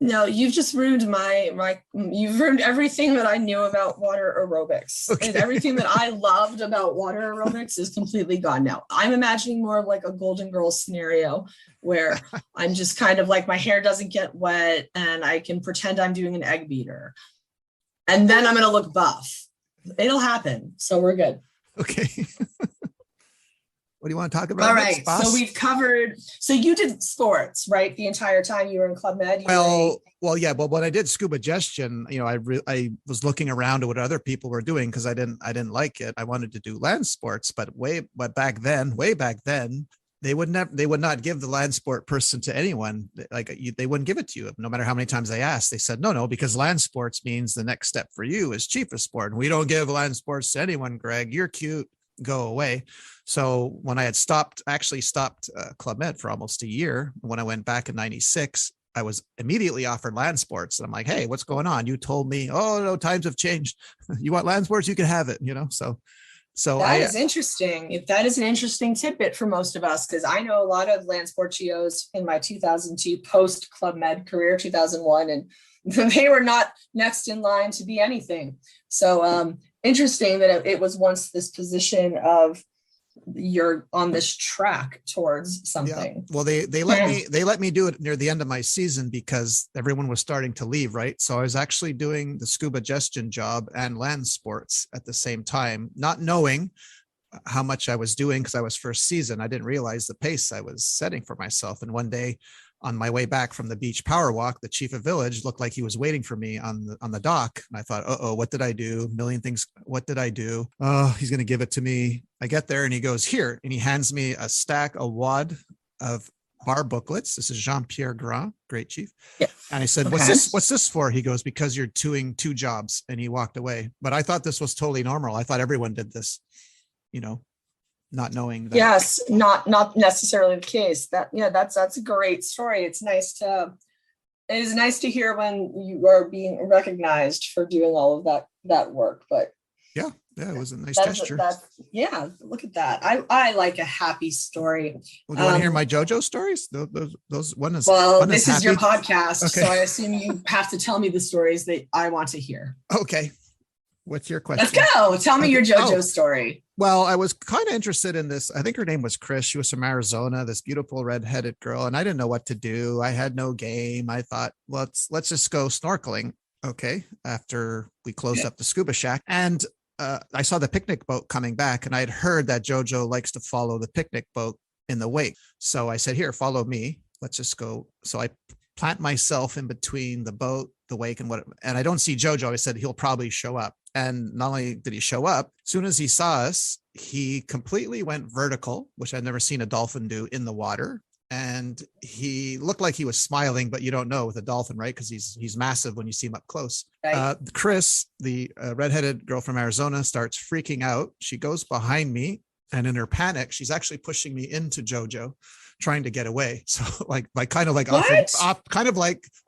No, you've just ruined you've ruined everything that I knew about water aerobics. Okay. And everything that I loved about water aerobics is completely gone now. I'm imagining more of like a Golden Girls scenario where I'm just kind of like my hair doesn't get wet and I can pretend I'm doing an egg beater. And then I'm going to look buff. It'll happen. So we're good. Okay. What do you want to talk about? All right. So we've covered, so you did sports, right? The entire time you were in Club Med? Yeah. But when I did scuba gestion, I was looking around at what other people were doing because I didn't like it. I wanted to do land sports, but way back then, they would not give the land sport person to anyone. They wouldn't give it to you. No matter how many times they asked, they said, no, because land sports means the next step for you is chief of sport. And we don't give land sports to anyone, Greg. You're cute. Go away. So when I had stopped Club Med for almost a year, when I went back in 96, I was immediately offered land sports. And I'm like, hey, what's going on? You told me, oh no, times have changed. You want land sports? You can have it, So that is interesting. If that is an interesting tidbit for most of us, because I know a lot of land sport GOs in my 2002 post Club Med career, 2001, and they were not next in line to be anything. So interesting that it was once this position of you're on this track towards something. Yeah. Well, they let me do it near the end of my season because everyone was starting to leave, right? So I was actually doing the scuba gestion job and land sports at the same time, not knowing how much I was doing because I was first season. I didn't realize the pace I was setting for myself. And one day on my way back from the beach power walk, the chief of village looked like he was waiting for me on the dock. And I thought, what did I do? A million things. What did I do? Oh, he's going to give it to me. I get there and he goes, here. And he hands me a wad of bar booklets. This is Jean-Pierre Grand, great chief. Yeah. And I said, okay. What's this for? He goes, because you're doing 2 jobs. And he walked away. But I thought this was totally normal. I thought everyone did this, not knowing that. Yes, not necessarily the case. That's a great story. It is nice to hear when you are being recognized for doing all of that work. But yeah, it was a nice gesture. Look at that. I like a happy story. Well, do you want to hear my JoJo stories? Those one is. Well, this is your podcast, okay. So I assume you have to tell me the stories that I want to hear. Okay. What's your question? Let's go. Tell me your JoJo story. Well, I was kind of interested in this. I think her name was Chris. She was from Arizona, this beautiful redheaded girl. And I didn't know what to do. I had no game. I thought, let's just go snorkeling. Okay. After we closed up the scuba shack. And I saw the picnic boat coming back. And I had heard that JoJo likes to follow the picnic boat in the wake. So I said, here, follow me. Let's just go. So I plant myself in between the boat, the wake, and I don't see JoJo. I said, he'll probably show up. And not only did he show up, as soon as he saw us, he completely went vertical, which I've never seen a dolphin do in the water. And he looked like he was smiling, but you don't know with a dolphin, right? Because he's massive when you see him up close. Right. Chris, the redheaded girl from Arizona, starts freaking out. She goes behind me, and in her panic, she's actually pushing me into JoJo, trying to get away. So like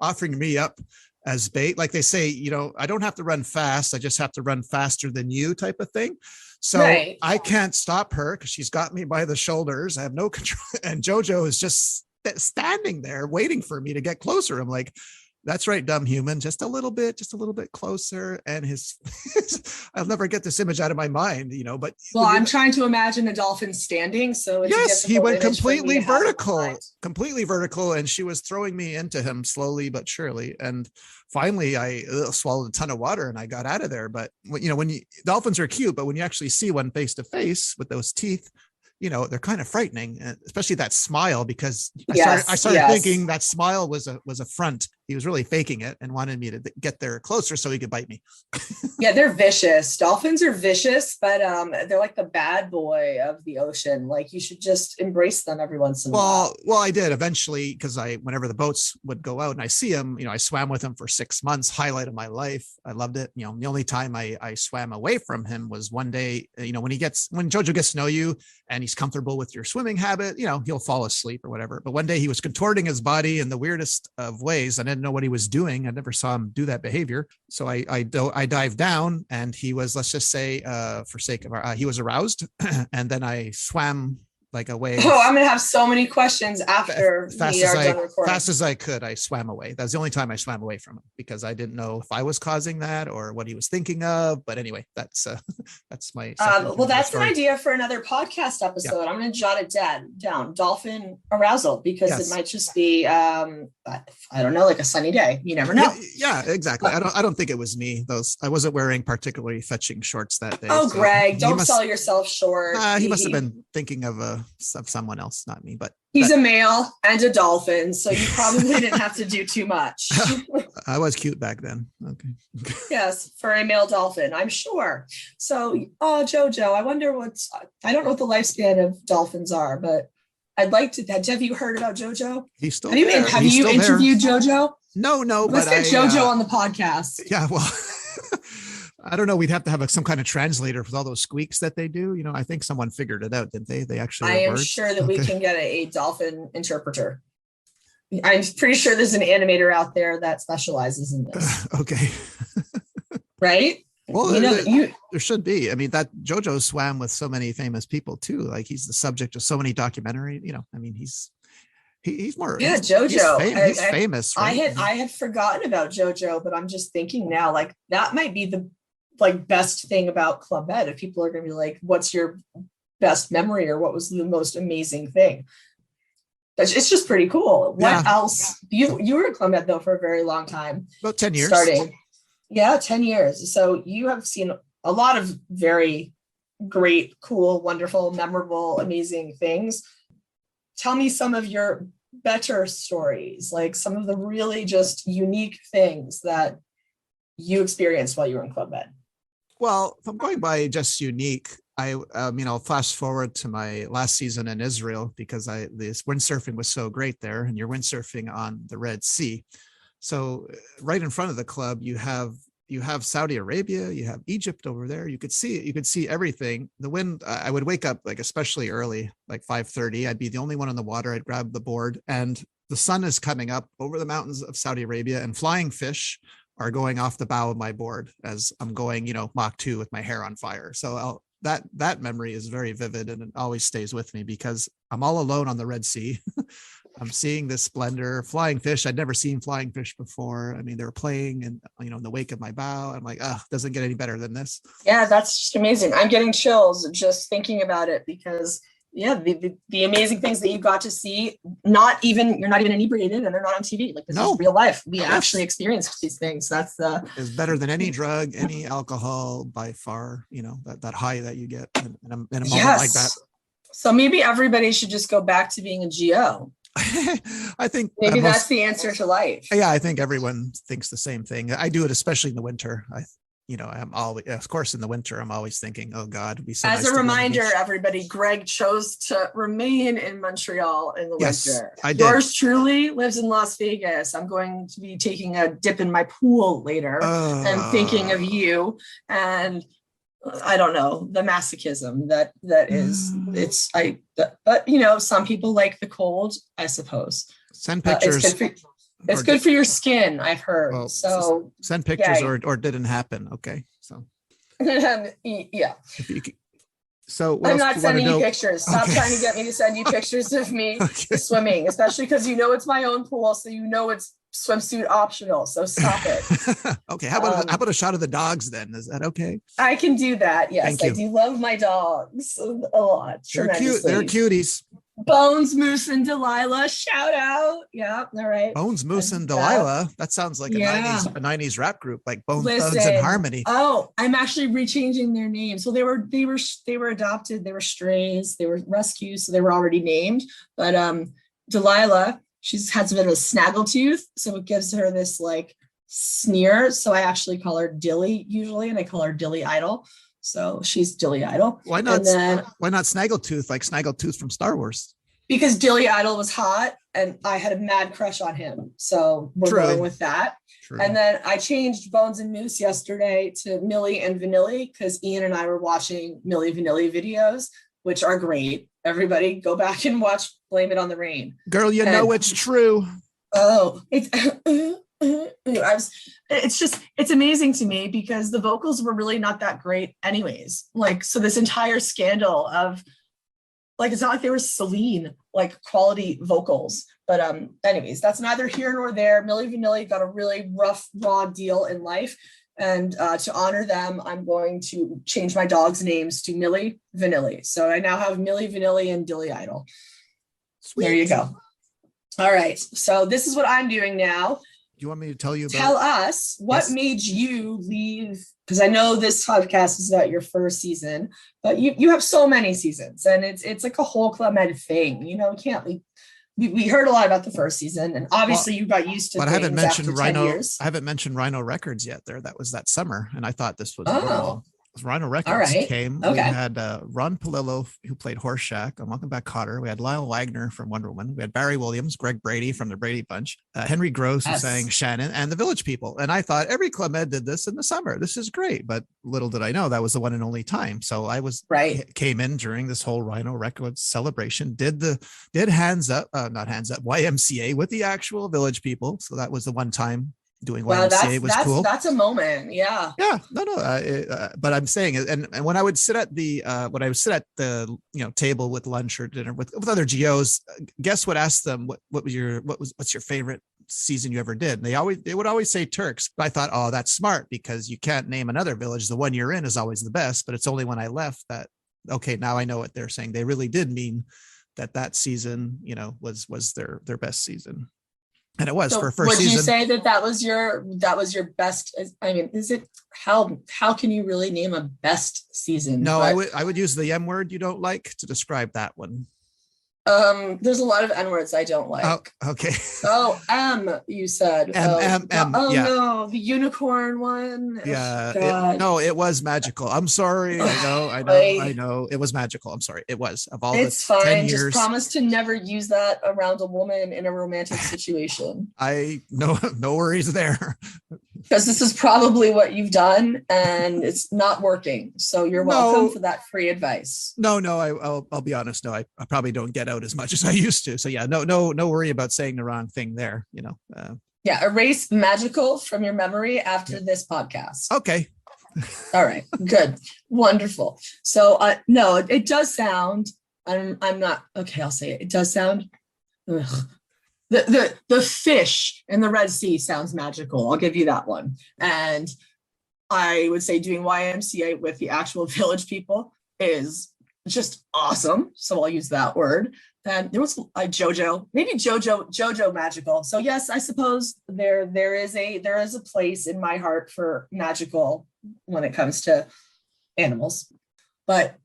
offering me up as bait. Like they say, I don't have to run fast. I just have to run faster than you type of thing. So Right. I can't stop her because she's got me by the shoulders. I have no control. And JoJo is just standing there waiting for me to get closer. I'm like, that's right, dumb human. Just a little bit closer. And I'll never get this image out of my mind, but. Well, I'm trying to imagine a dolphin standing. So it's yes, he went completely vertical. And she was throwing me into him slowly, but surely. And finally I swallowed a ton of water and I got out of there. But when dolphins are cute, but when you actually see one face to face with those teeth, they're kind of frightening, especially that smile, because I started thinking that smile was a front. He was really faking it and wanted me to get there closer so he could bite me. Yeah, they're vicious. Dolphins are vicious, but they're like the bad boy of the ocean. Like you should just embrace them every once in a while. Well, I did eventually, because whenever the boats would go out and I see him, I swam with him for 6 months, highlight of my life. I loved it. The only time I swam away from him was one day, when JoJo gets to know you and he's comfortable with your swimming habit, he'll fall asleep or whatever. But one day he was contorting his body in the weirdest of ways. I didn't know what he was doing. I never saw him do that behavior. So I dived down and he was, let's just say, for sake of he was aroused. And then I swam like away. Oh, I'm going to have so many questions after we are done recording. Fast as I could, I swam away. That was the only time I swam away from him because I didn't know if I was causing that or what he was thinking of. But anyway, that's my. Well, that's an idea for another podcast episode. Yeah. I'm going to jot it down. Dolphin arousal, because it might just be, I don't know, like a sunny day. You never know. Yeah, exactly. I don't think it was me. I wasn't wearing particularly fetching shorts that day. Oh, so Greg, don't sell yourself short. He must have been thinking of someone else, not me. But he's a male and a dolphin, so you probably didn't have to do too much. I was cute back then. Okay. Yes, for a male dolphin, I'm sure. So, JoJo, I wonder I don't know what the lifespan of dolphins are, but I'd like to. Have you heard about JoJo? He's still Have you interviewed JoJo? No. Let's get JoJo on the podcast. Yeah, well. I don't know. We'd have to have some kind of translator with all those squeaks that they do. I think someone figured it out, didn't they? They actually. I am sure that we can get a dolphin interpreter. I'm pretty sure there's an animator out there that specializes in this. Okay. Right? Well, there should be. I mean, that JoJo swam with so many famous people too. Like he's the subject of so many documentaries. I mean, he's more. Yeah, JoJo. He's famous. Right? I had forgotten about JoJo, but I'm just thinking now, like that might be the best thing about Club Med. If people are going to be like, what's your best memory or what was the most amazing thing? It's just pretty cool. What else? You were at Club Med though for a very long time. About 10 years. Starting. Yeah, 10 years. So you have seen a lot of very great, cool, wonderful, memorable, amazing things. Tell me some of your better stories, like some of the really just unique things that you experienced while you were in Club Med. Well, if I'm going by just unique, I'll fast forward to my last season in Israel because this windsurfing was so great there, and you're windsurfing on the Red Sea. So right in front of the club, you have Saudi Arabia, you have Egypt over there. You could see everything. The wind, I would wake up especially early, like 5:30. I'd be the only one on the water. I'd grab the board, and the sun is coming up over the mountains of Saudi Arabia, and flying fish are going off the bow of my board as I'm going, Mach 2 with my hair on fire. So that memory is very vivid, and it always stays with me because I'm all alone on the Red Sea. I'm seeing this splendor, flying fish. I'd never seen flying fish before. I mean, they were playing and, in the wake of my bow. I'm like, doesn't get any better than this. Yeah, that's just amazing. I'm getting chills just thinking about it because the amazing things that you got to see, you're not even inebriated and they're not on TV. Like this is real life. We actually experienced these things. It's better than any drug, any alcohol by far, that high that you get in a moment like that. So maybe everybody should just go back to being a GO. I think maybe that's the answer to life. Yeah, I think everyone thinks the same thing. I do it, especially in the winter. I'm always, of course, in the winter, I'm always thinking, oh God, it'd be so nice. As a reminder, everybody, Greg chose to remain in Montreal in the winter. I did. Yours truly lives in Las Vegas. I'm going to be taking a dip in my pool later and thinking of you. And I don't know, the masochism that is, but some people like the cold, I suppose. Send pictures. It's good for your skin, I've heard. Well, so send pictures yeah. or didn't happen. Okay. So yeah. if you so what I'm else not do you want to sending you know? pictures. Stop Okay. trying to get me to send you pictures of me Okay. swimming, especially because it's my own pool, so it's swimsuit optional. So stop it. Okay. How about a shot of the dogs then? Is that okay? I can do that. Yes, Thank I you. do love my dogs a lot. They're cute. They're Tremendously. cuties. Bones, Moose, and Delilah. Shout out. Yeah, all right. Bones, Moose, and Delilah. That sounds like Yeah. a 90s rap group, like Bone Thugs and Listen. Harmony. Oh, I'm actually rechanging their names. So they were adopted. They were strays. They were rescues. So they were already named. But Delilah, she's had a bit of a snaggletooth, so it gives her this like sneer. So I actually call her Dilly usually, and I call her Dilly Idol. So she's Dilly Idol. Why not Snaggletooth, like Snaggletooth from Star Wars? Because Dilly Idol was hot and I had a mad crush on him. So we're going with that. True. And then I changed Bones and Moose yesterday to Millie and Vanilli because Ian and I were watching Millie Vanilli videos, which are great. Everybody go back and watch Blame It on the Rain. Girl, know it's true. Oh, it's amazing to me because the vocals were really not that great anyways. Like, so this entire scandal of like, it's not like they were Celine, like quality vocals, but anyways, that's neither here nor there. Millie Vanilli got a really rough, raw deal in life. And to honor them, I'm going to change my dog's names to Millie Vanilli. So I now have Millie Vanilli and Dilly Idol. Sweet. There you go. All right. So this is what I'm doing now. Do you want me to tell you about? Tell us what made you leave, because I know this podcast is about your first season, but you have so many seasons, and it's like a whole Club Med thing. You can't leave. We heard a lot about the first season, and obviously you got used to. But I haven't mentioned Rhino. I haven't mentioned Rhino Records yet. That was that summer, and I thought this was normal. Rhino Records came. Okay. We had Ron Palillo, who played Horseshack on Welcome Back, Kotter. We had Lyle Wagner from Wonder Woman. We had Barry Williams, Greg Brady from the Brady Bunch, Henry Gross who sang Shannon, and the Village People. And I thought every Club Med did this in the summer. This is great. But little did I know that was the one and only time. So I came in during this whole Rhino Records celebration, did Hands Up, not Hands Up, YMCA with the actual Village People. So that was the one time doing YMCA was cool. That's a moment. Yeah. But I'm saying it. And when I would sit at the table with lunch or dinner with other GOs, guess what? Asked them what's your favorite season you ever did? And they would always say Turks. But I thought, oh, that's smart because you can't name another village. The one you're in is always the best. But it's only when I left that, okay, now I know what they're saying. They really did mean that season, was their best season. And it was for first season. Would you say that was your best? I mean, is it how can you really name a best season? No, I would use the M word you don't like to describe that one. There's a lot of N words I don't like. Oh, okay. Oh, you said. M. Oh yeah. No, the unicorn one. Yeah. It was magical. I'm sorry. I know. It was magical. I'm sorry. It was of all. It's fine. 10 years. Just promise to never use that around a woman in a romantic situation. No worries there. Because this is probably what you've done and it's not working. So you're welcome for that free advice. No, I'll be honest. No, I probably don't get out as much as I used to. So yeah, no worry about saying the wrong thing there, erase magical from your memory after this podcast. Okay. All right, good. Wonderful. So no, it does sound, I'm not, okay, I'll say it. It does sound, The fish in the Red Sea sounds magical. I'll give you that one. And I would say doing YMCA with the actual Village People is just awesome. So I'll use that word. Then there was JoJo magical. So yes, I suppose there is a place in my heart for magical when it comes to animals. But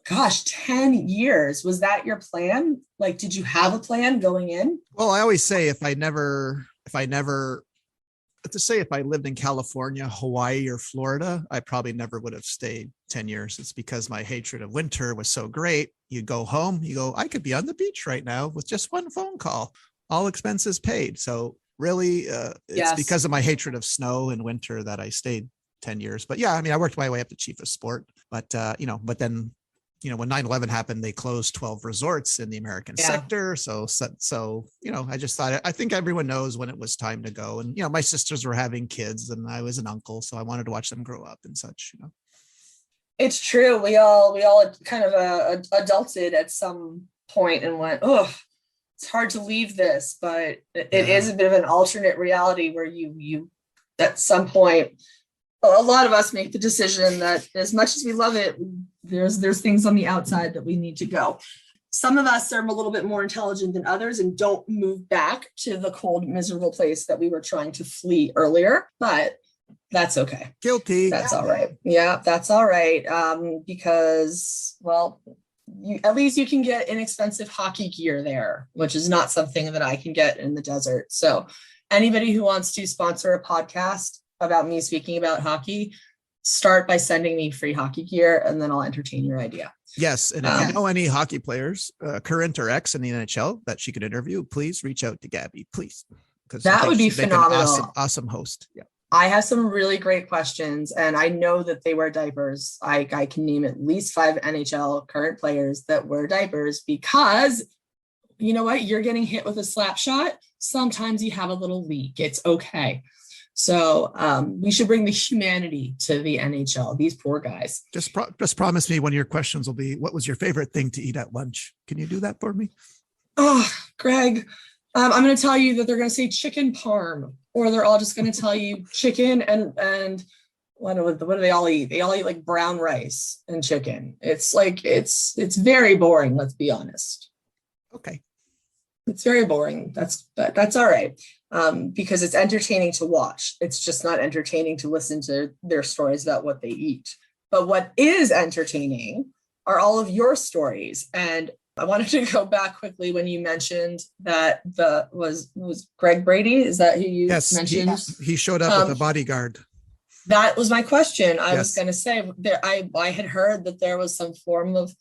gosh, 10 years. Was that your plan? Like, did you have a plan going in? Well, I always say if I lived in California, Hawaii, or Florida, I probably never would have stayed 10 years. It's because my hatred of winter was so great. You go home, I could be on the beach right now with just one phone call, all expenses paid. So really, it's because of my hatred of snow and winter that I stayed 10 years. But yeah, I mean, I worked my way up to chief of sport, but then when 9/11 happened, they closed 12 resorts in the American sector. So, I just thought, I think everyone knows when it was time to go. And, my sisters were having kids and I was an uncle, so I wanted to watch them grow up and such. It's true. We all kind of adulted at some point and went, oh, it's hard to leave this, but it is a bit of an alternate reality where you at some point, a lot of us make the decision that as much as we love it, there's things on the outside that we need to go. Some of us are a little bit more intelligent than others and don't move back to the cold, miserable place that we were trying to flee earlier, but that's okay. Guilty. That's all right. Yeah, that's all right. Because, well, at least you can get inexpensive hockey gear there, which is not something that I can get in the desert. So anybody who wants to sponsor a podcast about me speaking about hockey, start by sending me free hockey gear and then I'll entertain your idea. Yes. And if you know any hockey players, current or ex in the NHL that she could interview, please reach out to Gaby, please. Because that would be phenomenal. Awesome host. Yeah. I have some really great questions and I know that they wear diapers. I can name at least 5 NHL current players that wear diapers because you know what? You're getting hit with a slap shot. Sometimes you have a little leak. It's okay. So we should bring the humanity to the NHL. These poor guys. Just promise me one of your questions will be, what was your favorite thing to eat at lunch? Can you do that for me? Oh, Greg, I'm going to tell you that they're going to say chicken parm, or they're all just going to tell you chicken and what do they all eat? They all eat like brown rice and chicken. It's like, it's very boring. Let's be honest. Okay. It's very boring. That's all right. Because it's entertaining to watch. It's just not entertaining to listen to their stories about what they eat. But what is entertaining are all of your stories. And I wanted to go back quickly when you mentioned that was Greg Brady. Is that who you mentioned? He showed up with a bodyguard. That was my question. I was going to say I had heard that there was some form of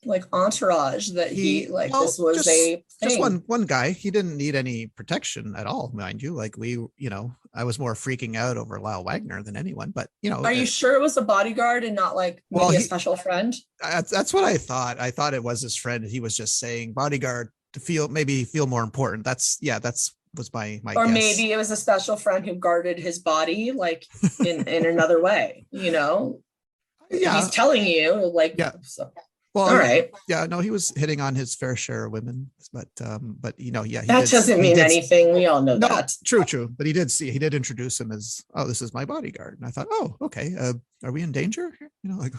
like entourage that this was a thing. Just one guy. He didn't need any protection at all, mind you. Like I was more freaking out over Lyle Wagner than anyone, but Are you sure it was a bodyguard and not like maybe a special friend? That's what I thought. I thought it was his friend. He was just saying bodyguard to feel more important. That's was my or guess. Maybe it was a special friend who guarded his body like in another way, Yeah. He's telling you like, yeah. So. Well, all right. Yeah, no, he was hitting on his fair share of women, but that doesn't mean anything. We all know that. True. But he did introduce him as, oh, this is my bodyguard. And I thought, oh, okay. Are we in danger? Like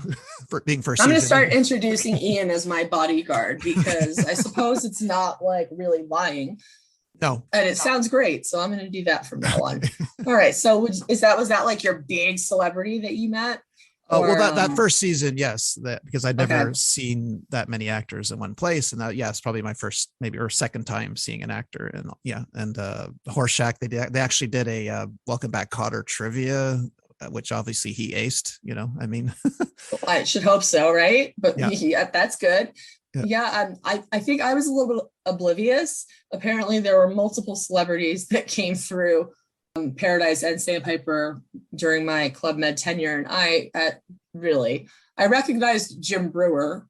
for being first. I'm going to start introducing Ian as my bodyguard because I suppose it's not like really lying. No. And it sounds great. So I'm going to do that from now on. All right. So was that like your big celebrity that you met? Oh, well, that first season, yes, because I'd never seen that many actors in one place, and it's probably my first, maybe or second time seeing an actor, and Horse Shack. They actually did a Welcome Back, Kotter trivia, which obviously he aced. I mean, I should hope so, right? But that's good. I think I was a little bit oblivious. Apparently, there were multiple celebrities that came through Paradise and Sandpiper during my Club Med tenure, and I recognized Jim Brewer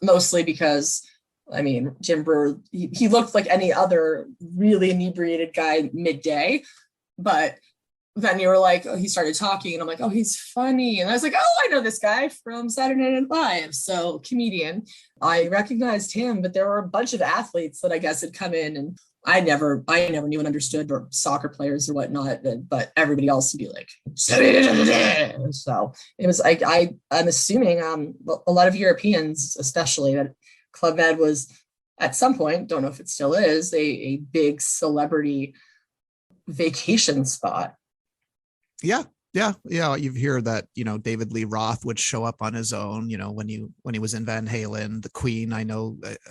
mostly because Jim Brewer he looked like any other really inebriated guy midday, but then you were like, oh, he started talking and I'm like, oh, he's funny, and I was like, oh, I know this guy from Saturday Night Live, so comedian. I recognized him, but there were a bunch of athletes that I guess had come in, and I never knew and understood, or soccer players or whatnot, but everybody else would be like, so it was like, I'm assuming a lot of Europeans, especially, that Club Med was at some point, don't know if it still is, a big celebrity vacation spot. Yeah. You hear that, David Lee Roth would show up on his own, when he was in Van Halen, the Queen. I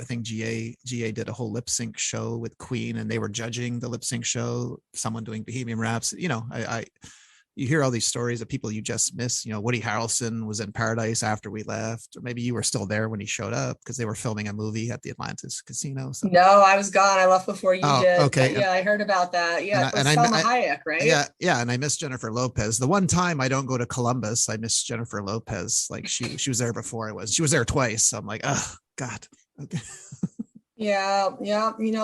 think GA did a whole lip sync show with Queen, and they were judging the lip sync show, someone doing Bohemian Rhapsody. you hear all these stories of people you just miss. Woody Harrelson was in Paradise after we left, or maybe you were still there when he showed up because they were filming a movie at the Atlantis Casino. So. No, I was gone. I left before you did. Okay. But yeah, I heard about that. Yeah, and Salma Hayek, right? Yeah, and I miss Jennifer Lopez. The one time I don't go to Columbus, I miss Jennifer Lopez. Like she was there before I was. She was there twice. So I'm like, oh God. Okay. Yeah.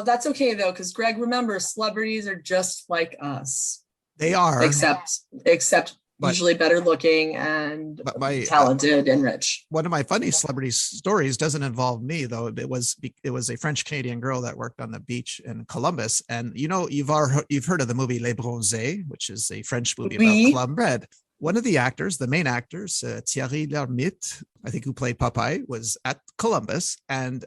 That's okay though, because Greg, remember, celebrities are just like us. They are, except usually better looking and talented and rich. One of my funny celebrity stories doesn't involve me though. It was a French Canadian girl that worked on the beach in Columbus, and you've heard of the movie Les Bronzés, which is a French movie about Club Red. One of the actors, the main actors, Thierry Lhermitte, I think, who played Popeye, was at Columbus, and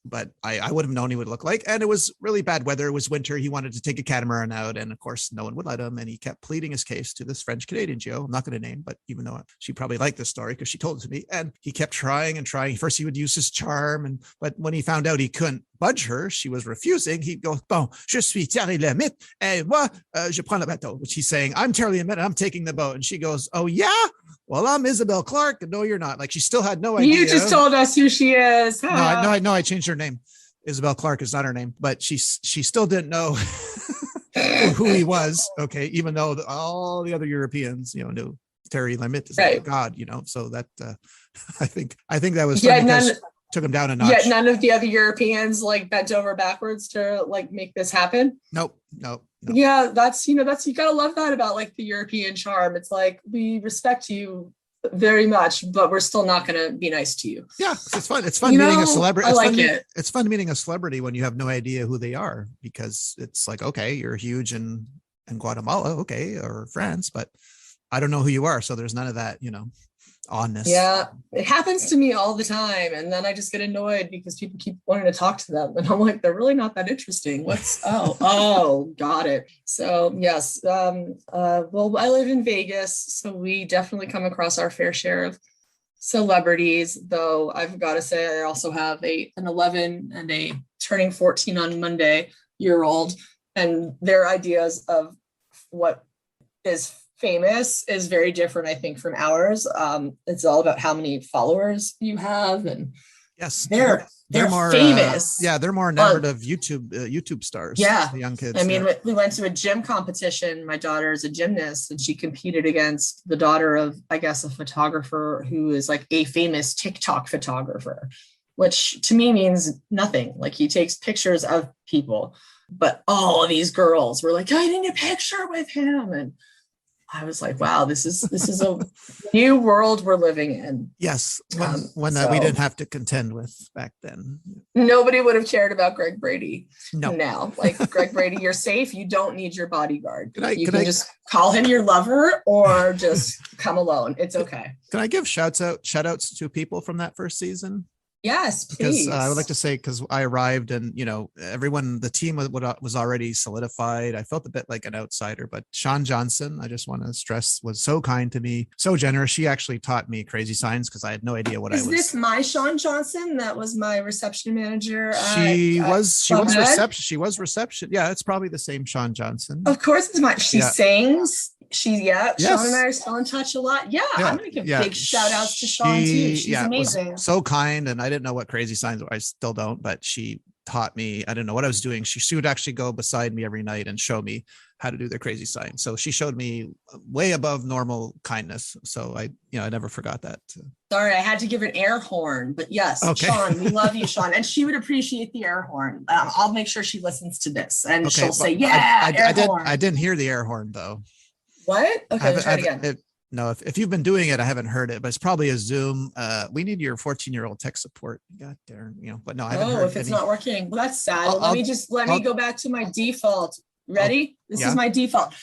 but I would have known he would look like. And it was really bad weather. It was winter. He wanted to take a catamaran out. And of course, no one would let him. And he kept pleading his case to this French Canadian Joe. I'm not going to name, but even though she probably liked this story because she told it to me. And he kept trying and trying. First, he would use his charm. But when he found out he couldn't budge her, she was refusing. He'd go, bon, je suis Thierry Lhermitte. Et moi, je prends le bateau, which he's saying, I'm Thierry Lhermitte and I'm taking the boat. And she goes, oh, yeah? Well, I'm Isabel Clarke. And no, you're not. Like, she still had no idea. You just told us who she is. No, I changed her name. Isabel Clarke is not her name, but she still didn't know who he was. Okay. Even though all the other Europeans, knew Thierry Lhermitte is like God, so that, I think that was took him down a notch. Yet none of the other Europeans bent over backwards to make this happen. Nope. Yeah. That's, you gotta love that about the European charm. It's we respect you very much, but we're still not going to be nice to you. Yeah, it's fun. It's fun meeting a celebrity. It's fun meeting a celebrity when you have no idea who they are, because it's like, okay, you're huge in Guatemala, okay, or France, but I don't know who you are. So there's none of that, onness. Yeah, it happens to me all the time, and then I just get annoyed because people keep wanting to talk to them, and I'm like, they're really not that interesting. Got it. So yes, well, I live in Vegas, so we definitely come across our fair share of celebrities, though I've got to say I also have an 11 and a turning 14 on Monday year old, and their ideas of what is famous is very different, I think, from ours. It's all about how many followers you have, and yes, they're more famous. They're more narrative YouTube stars. Yeah, the young kids. I mean, we went to a gym competition. My daughter is a gymnast, and she competed against the daughter of, I guess, a photographer who is a famous TikTok photographer, which to me means nothing. He takes pictures of people, but all of these girls were like, I need a picture with him, and I was like, wow, this is a new world we're living in. Yes. When we didn't have to contend with back then. Nobody would have cared about Greg Brady. No. Now, Greg Brady, you're safe. You don't need your bodyguard. You can just call him your lover or just come alone. It's okay. Can I give shout outs to people from that first season? Yes, please. Because I would like to say, because I arrived and, everyone, the team was already solidified. I felt a bit like an outsider, but Sean Johnson, I just want to stress, was so kind to me, so generous. She actually taught me crazy signs because I had no idea what I was. Is this my Sean Johnson? That was my reception manager. She was reception. Yeah, it's probably the same Sean Johnson. Of course it's mine. She sings. Yes. Sean and I are still in touch a lot. I'm going to give big shout outs to Sean too. She's amazing. So kind. And I didn't know what crazy signs were. I still don't, but she taught me. I didn't know what I was doing. She would actually go beside me every night and show me how to do the crazy sign. So she showed me way above normal kindness. So I never forgot that. Sorry, I had to give an air horn, but yes, okay. Sean, we love you, Sean. And she would appreciate the air horn. I'll make sure she listens to this and she'll say, I didn't hear the air horn though. What? Okay, try it again. No, if you've been doing it, I haven't heard it, but it's probably a Zoom. We need your 14-year-old tech support. God darn, but no, I haven't heard if it's not working. Well, that's sad. Let me go back to my default. Ready? This is my default.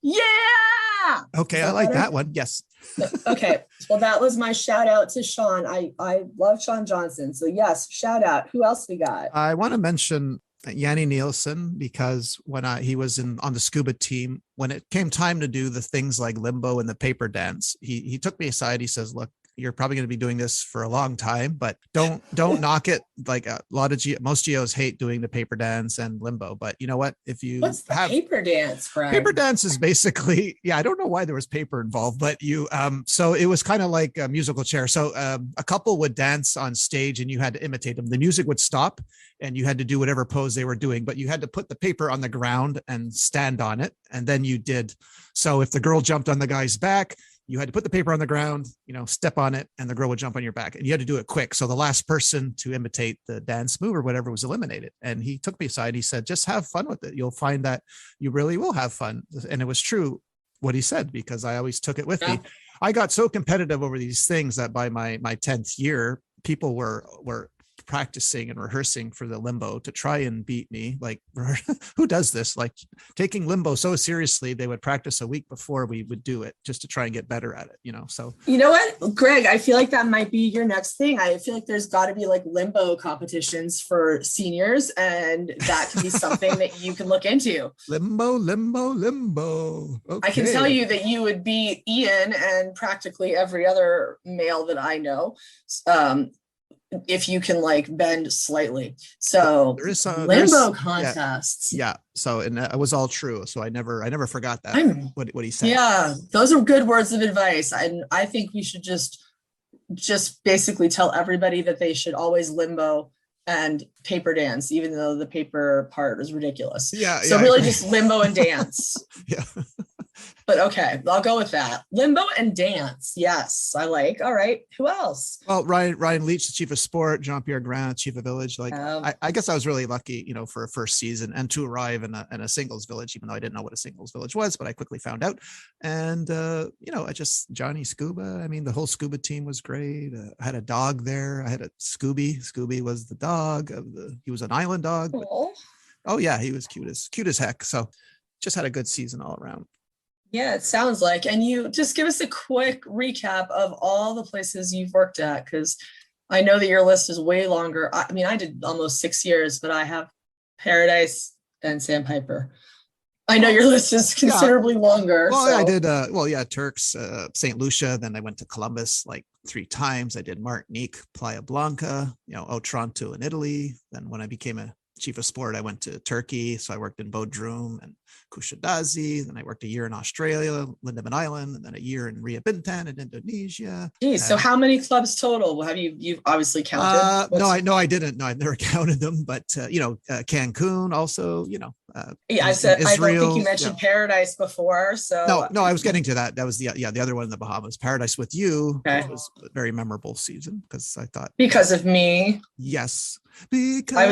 Yeah. Okay, I like that one. Yes. Okay. Well, that was my shout out to Sean. I love Sean Johnson. So yes, shout out. Who else we got? I want to mention Yanni Nielsen, because when he was on the scuba team, when it came time to do the things like limbo and the paper dance, he took me aside. He says, look, you're probably going to be doing this for a long time, but don't knock it. Like a lot of most geos hate doing the paper dance and limbo, but you know what? If you What's the paper dance, Greg? Paper dance is basically, I don't know why there was paper involved, but so it was kind of like a musical chair. So a couple would dance on stage and you had to imitate them. The music would stop and you had to do whatever pose they were doing, but you had to put the paper on the ground and stand on it. And then you did. So if the girl jumped on the guy's back, you had to put the paper on the ground, step on it, and the girl would jump on your back. And you had to do it quick. So the last person to imitate the dance move or whatever was eliminated. And he took me aside. He said, just have fun with it. You'll find that you really will have fun. And it was true what he said, because I always took it with me. I got so competitive over these things that by my 10th year, people were practicing and rehearsing for the limbo to try and beat me. Like, who does this? Like, taking limbo so seriously, they would practice a week before we would do it just to try and get better at it, so. You know what, Greg, I feel like that might be your next thing. I feel like there's got to be like limbo competitions for seniors, and that could be something that you can look into. Limbo. Okay. I can tell you that you would beat Ian and practically every other male that I know. If you can like bend slightly. So there is limbo contests. Yeah. So, and that was all true. So I never forgot that. What he said. Yeah. Those are good words of advice. I think we should just basically tell everybody that they should always limbo and paper dance, even though the paper part is ridiculous. Yeah. So really just limbo and dance. Yeah. But okay, I'll go with that. Limbo and dance. Yes, I like. All right. Who else? Well, Ryan Leach, the chief of sport, Jean-Pierre Grant, chief of village. Like, I guess I was really lucky, for a first season and to arrive in a singles village, even though I didn't know what a singles village was, but I quickly found out. And, Johnny Scuba, I mean, the whole scuba team was great. I had a dog there. I had a Scooby. Scooby was the dog he was an island dog. But, oh yeah, he was cute as heck. So just had a good season all around. Yeah, it sounds like. And you just give us a quick recap of all the places you've worked at, because I know that your list is way longer. I mean, I did almost 6 years, but I have Paradise and Sandpiper. I know your list is considerably longer. Well, so. I did, Turks, St. Lucia. Then I went to Columbus like 3 times. I did Martinique, Playa Blanca, Otranto in Italy. Then when I became a chief of sport, I went to Turkey. So I worked in Bodrum and Kushadazi. Then I worked a year in Australia, Lindeman Island, and then a year in Ria Bintan in Indonesia. Geez, so how many clubs total have you've obviously counted? No, I didn't. No, I've never counted them, but Cancun also, I said, Israel, I don't think you mentioned Paradise before. So no, I was getting to that. That was the other one in the Bahamas, Paradise with You. Okay. Which was a very memorable season because I thought because of me. Yes. Because I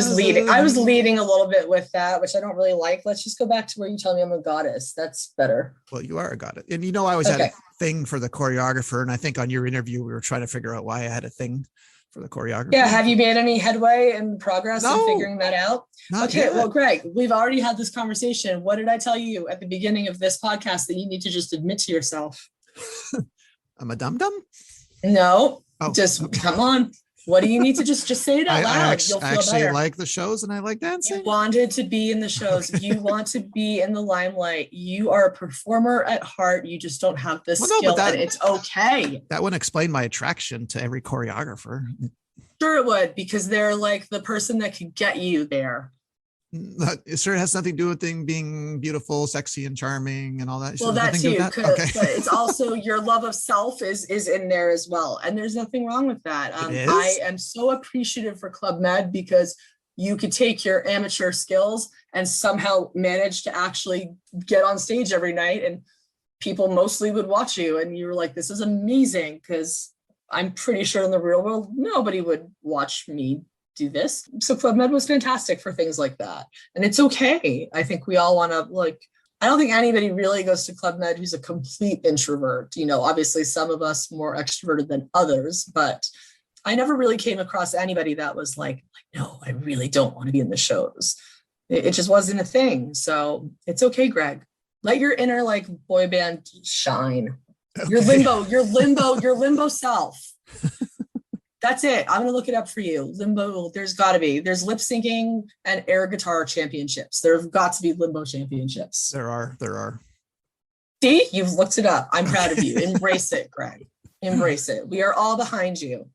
was leading a little bit with that, which I don't really like. Let's just go back to where you tell me I'm a goddess. That's better. Well, you are a goddess. And I always had a thing for the choreographer. And I think on your interview, we were trying to figure out why I had a thing for the choreographer. Yeah. Have you made any headway and progress in figuring that out? Okay. Yet. Well, Greg, we've already had this conversation. What did I tell you at the beginning of this podcast that you need to just admit to yourself? I'm a dum-dum? No, come on. What do you need to just say it out loud? You'll feel actually better. Like the shows and I like dancing. You wanted to be in the shows. You want to be in the limelight. You are a performer at heart. You just don't have the skill, and it's okay. That wouldn't explain my attraction to every choreographer. Sure it would, because they're like the person that could get you there. It sure has nothing to do with being beautiful, sexy, and charming, and all that. Well, that too. Okay. But it's also your love of self is in there as well, and there's nothing wrong with that. I am so appreciative for Club Med because you could take your amateur skills and somehow manage to actually get on stage every night, and people mostly would watch you, and you were like, "This is amazing," because I'm pretty sure in the real world nobody would watch me do this. So Club Med was fantastic for things like that. And it's okay. I think we all want to I don't think anybody really goes to Club Med who's a complete introvert. Obviously some of us more extroverted than others, but I never really came across anybody that was like, no, I really don't want to be in the shows. It just wasn't a thing. So it's okay, Greg. Let your inner boy band shine. Okay. Your limbo self. That's it. I'm going to look it up for you. Limbo, there's lip syncing and air guitar championships. There have got to be limbo championships. There are. See, you've looked it up. I'm proud of you. Embrace it, Greg. Embrace it. We are all behind you.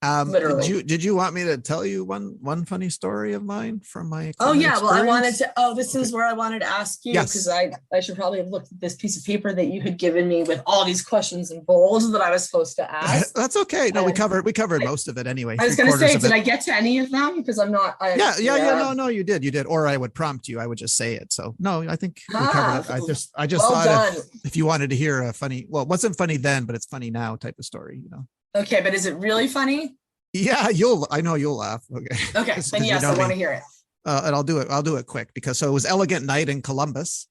Literally. Did you want me to tell you one funny story of mine from my Oh yeah, experience? well I wanted to, this is where I wanted to ask you, Yes. because I should probably have looked at this piece of paper that you had given me with all these questions in bold that I was supposed to ask. That's okay. No, we covered most of it anyway. I was going to say, did I get to any of them? Because I'm not. No, you did. Or I would prompt you. I would just say it. So no, I think we covered it. I just well thought if you wanted to hear a funny, well, it wasn't funny then, but it's funny now type of story, Okay, but is it really funny? Yeah, I know you'll laugh. Okay. Then yes, I want to hear it. And I'll do it quick because it was Elegant Night in Columbus.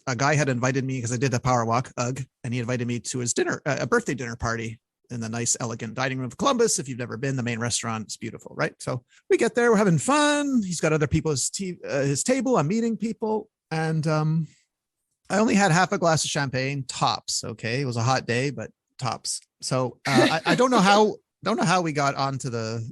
A guy had invited me because I did the power walk, and he invited me to his dinner, a birthday dinner party in the nice, elegant dining room of Columbus. If you've never been, the main restaurant is beautiful, right? So we get there, we're having fun. He's got other people at his table. I'm meeting people, and I only had half a glass of champagne, tops. Okay, it was a hot day, but tops. So I don't know how we got onto the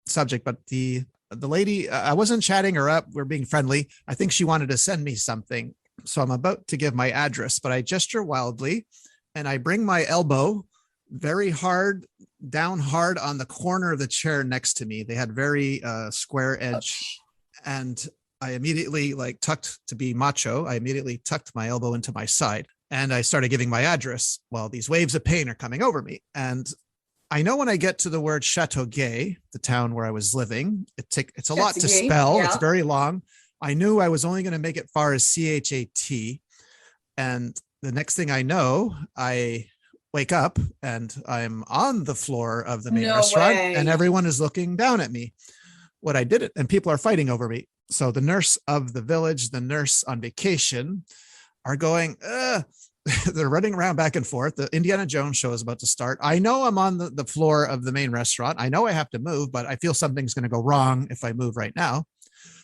subject, but the lady, I wasn't chatting her up. We're being friendly. I think she wanted to send me something. So I'm about to give my address, but I gesture wildly and I bring my elbow very hard, down hard on the corner of the chair next to me. They had very square edge. And I immediately to be macho. I immediately tucked my elbow into my side and I started giving my address while these waves of pain are coming over me. And I know when I get to the word Châteauguay, the town where I was living, it's a lot to spell. Yeah. It's very long. I knew I was only going to make it far as CHAT. And the next thing I know, I wake up and I'm on the floor of the main restaurant and everyone is looking down at me. What I did it, and people are fighting over me. So the nurse of the village, the nurse on vacation are going, they're running around back and forth. The Indiana Jones show is about to start. I know I'm on the floor of the main restaurant. I know I have to move, but I feel something's going to go wrong if I move right now.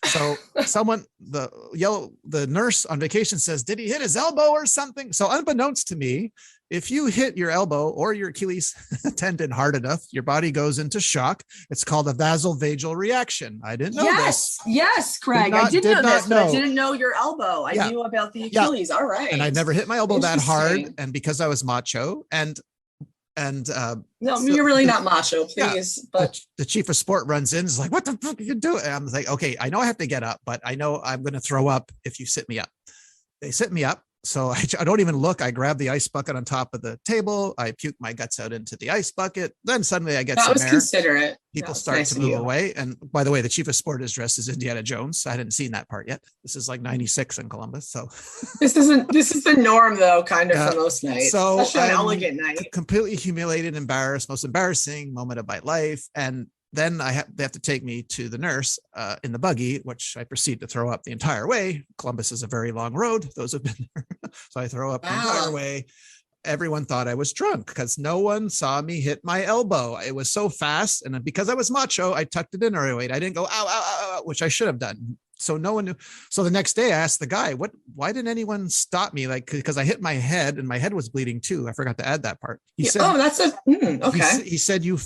So the nurse on vacation says, did he hit his elbow or something? So unbeknownst to me, if you hit your elbow or your Achilles tendon hard enough, your body goes into shock. It's called a vasovagal reaction. I didn't know this. Yes, Craig. I did know this, but I didn't know your elbow. I knew about the Achilles. Yeah. All right. And I never hit my elbow that hard. And because I was macho no, you're really not macho, please. Yeah, but the chief of sport runs in, is like, what the fuck are you doing? And I'm like, okay, I know I have to get up, but I know I'm going to throw up if you sit me up. They sit me up. So I don't even look. I grab the ice bucket on top of the table. I puke my guts out into the ice bucket. Then suddenly I get some air. That was considerate. People start to move away. And by the way, the chief of sport is dressed as Indiana Jones. I hadn't seen that part yet. This is like 96 in Columbus. So this is the norm though, kind of for most nights. So especially an elegant night. Completely humiliated, embarrassed, most embarrassing moment of my life. And then they have to take me to the nurse in the buggy, which I proceed to throw up the entire way. Columbus is a very long road. Those have been there. So I throw up the entire way. Everyone thought I was drunk because no one saw me hit my elbow. It was so fast. And because I was macho, I tucked it in right away. I didn't go, ow, ow, ow, ow, which I should have done. So no one knew. So the next day I asked the guy, why didn't anyone stop me? Because I hit my head and my head was bleeding too. I forgot to add that part. He said, oh, that's okay. He said, you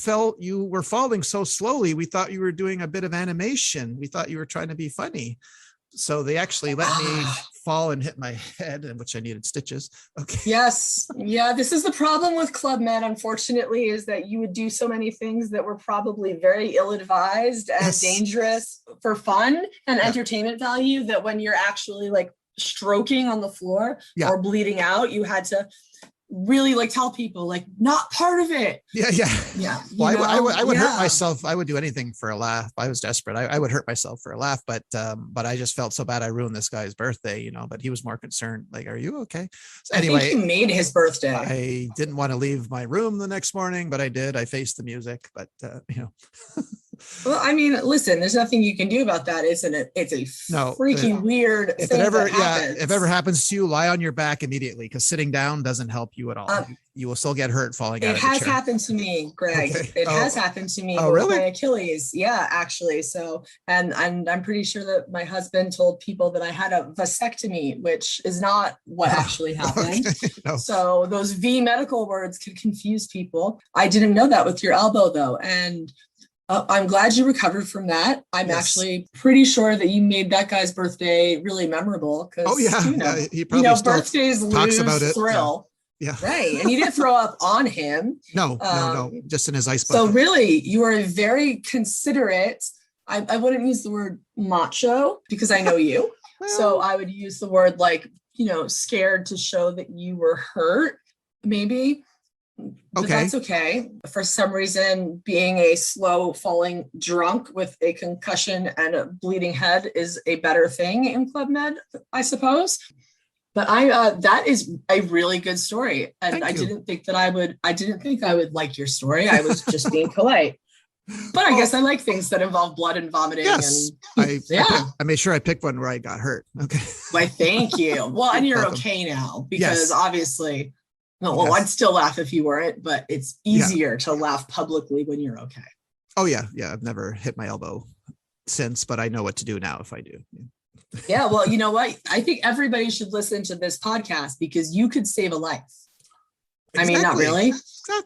were falling so slowly. We thought you were doing a bit of animation. We thought you were trying to be funny. So they actually let me fall and hit my head, in which I needed stitches. Okay. Yes. Yeah. This is the problem with Club Med, unfortunately, is that you would do so many things that were probably very ill-advised and dangerous for fun and entertainment value, that when you're actually like stroking on the floor or bleeding out, you had to really tell people not part of it. Yeah. Well, I would hurt myself. I would do anything for a laugh. I was desperate. I would hurt myself for a laugh, but I just felt so bad. I ruined this guy's birthday, but he was more concerned. Are you okay? So anyway, I think he made his birthday. I didn't want to leave my room the next morning, but I did. I faced the music, but Well, I mean, listen, there's nothing you can do about that, isn't it? It's a freaking weird if thing. If it ever happens to you, lie on your back immediately, because sitting down doesn't help you at all. You will still get hurt falling out of the chair. It has happened to me, Greg. Okay. It has happened to me with my Achilles. Yeah, actually. So, and I'm pretty sure that my husband told people that I had a vasectomy, which is not what actually happened. Okay. No. So those V medical words could confuse people. I didn't know that with your elbow though. And I'm glad you recovered from that. I'm actually pretty sure that you made that guy's birthday really memorable. He probably birthdays talks lose about it. thrill. Yeah. Right. And you didn't throw up on him. No, just in his ice So bucket. really, you are very considerate. I wouldn't use the word macho because I know you. Well, So I would use the word like, scared to show that you were hurt, maybe. But okay. that's okay. For some reason, being a slow falling drunk with a concussion and a bleeding head is a better thing in Club Med, I suppose. But that is a really good story. And I didn't think I would like your story. I was just being polite. But I guess I like things that involve blood and vomiting. Yes. And I made sure I picked one where I got hurt. Okay. Why, thank you. Well, and you're okay now because obviously, I'd still laugh if you weren't, but it's easier to laugh publicly when you're okay. Oh, yeah. Yeah. I've never hit my elbow since, but I know what to do now if I do. Yeah. Well, you know what? I think everybody should listen to this podcast because you could save a life. Exactly. I mean, not really,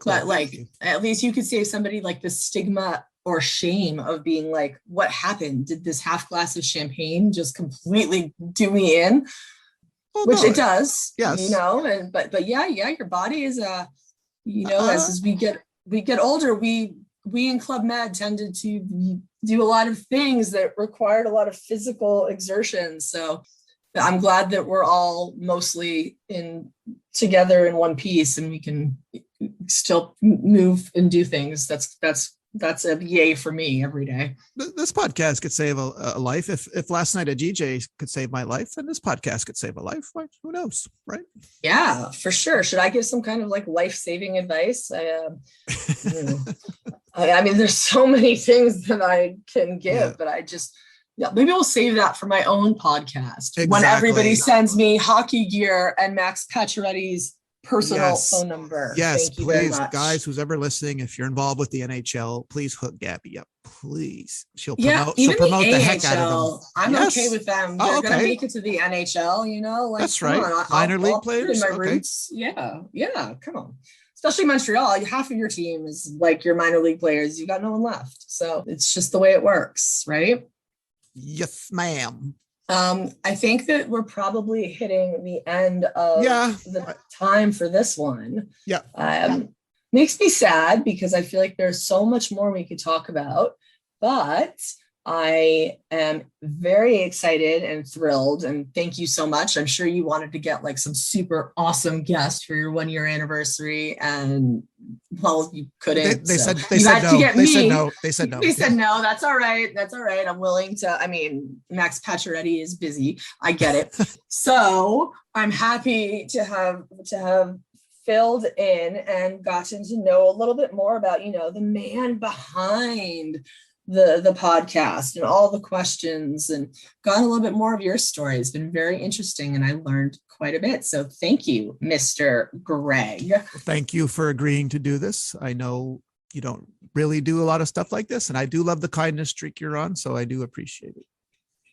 but like, at least you could save somebody like the stigma or shame of being like, what happened? Did this half glass of champagne just completely do me in? Well, which it does, yes. But yeah, your body is as we get older, we in Club Med tended to do a lot of things that required a lot of physical exertion. So I'm glad that we're all mostly together in one piece and we can still move and do things. That's a yay for me every day. This podcast could save a life. If last night a DJ could save my life, then this podcast could save a life. Who knows, right? Yeah, for sure. Should I give some kind of like life-saving advice? I mean, there's so many things that I can give, but maybe we'll save that for my own podcast. Exactly. When everybody sends me hockey gear and Max Pacioretty's personal phone number. Yes, please, guys, who's ever listening, if you're involved with the NHL, please hook Gaby up, please. She'll promote the heck out of them. I'm okay with them. They're going to make it to the NHL, like, that's right. Minor league players. My roots. Yeah. Come on. Especially Montreal, half of your team is like your minor league players. You got no one left. So it's just the way it works, right? Yes, ma'am. I think that we're probably hitting the end of the time for this one. Yeah. Makes me sad because I feel like there's so much more we could talk about, but I am very excited and thrilled. And thank you so much. I'm sure you wanted to get like some super awesome guest for your 1-year anniversary. And well, you couldn't. They said no. They said no. That's all right. I'm willing to. I mean, Max Pacioretty is busy. I get it. So I'm happy to have filled in and gotten to know a little bit more about, the man behind the podcast and all the questions and gotten a little bit more of your story. It's been very interesting and I learned quite a bit. So thank you, Mr. Greg. Thank you for agreeing to do this. I know you don't really do a lot of stuff like this and I do love the kindness streak you're on. So I do appreciate it.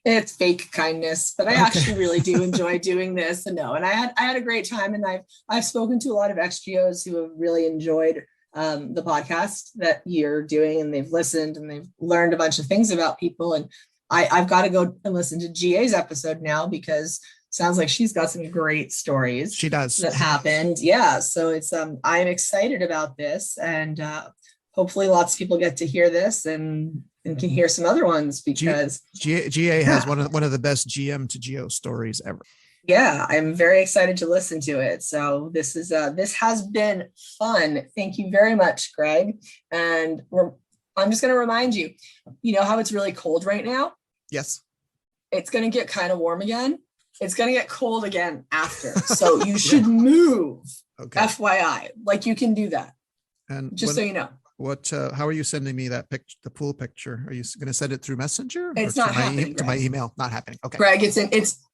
It's fake kindness, but I actually really do enjoy doing this. And I had a great time and I've spoken to a lot of XGOs who have really enjoyed the podcast that you're doing and they've listened and they've learned a bunch of things about people. And I've got to go and listen to GA's episode now because it sounds like she's got some great stories. She does. That happened. Yeah. So it's, I'm excited about this and hopefully lots of people get to hear this and can hear some other ones because GA has one of the best GM to GO stories ever. Yeah, I'm very excited to listen to it. So this has been fun. Thank you very much, Greg. And I'm just going to remind you, how it's really cold right now? Yes. It's going to get kind of warm again. It's going to get cold again after. So you should move. Okay. FYI, like you can do that. And just so you know. What? How are you sending me that picture, the pool picture? Are you going to send it through Messenger? It's not happening. To my email. Not happening. Okay. Greg,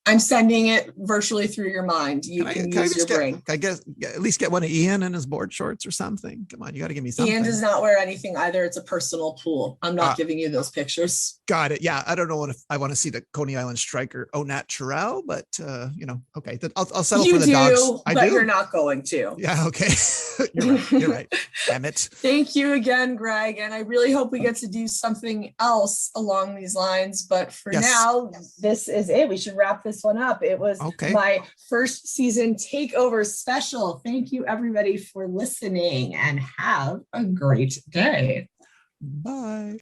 I'm sending it virtually through your mind. You can use your brain. I guess at least get one of Ian in his board shorts or something. Come on, you got to give me something. Ian does not wear anything either. It's a personal pool. I'm not giving you those pictures. Got it. Yeah, I don't know if I want to see the Coney Island striker au naturel, but okay. I'll settle for the dogs. But you're not going to. Yeah. Okay. You're right. Damn it. Thank you again, Greg. And I really hope we get to do something else along these lines. But for now, this is it. We should wrap this this one up. It was my first season takeover special. Thank you, everybody, for listening, and have a great day. Bye.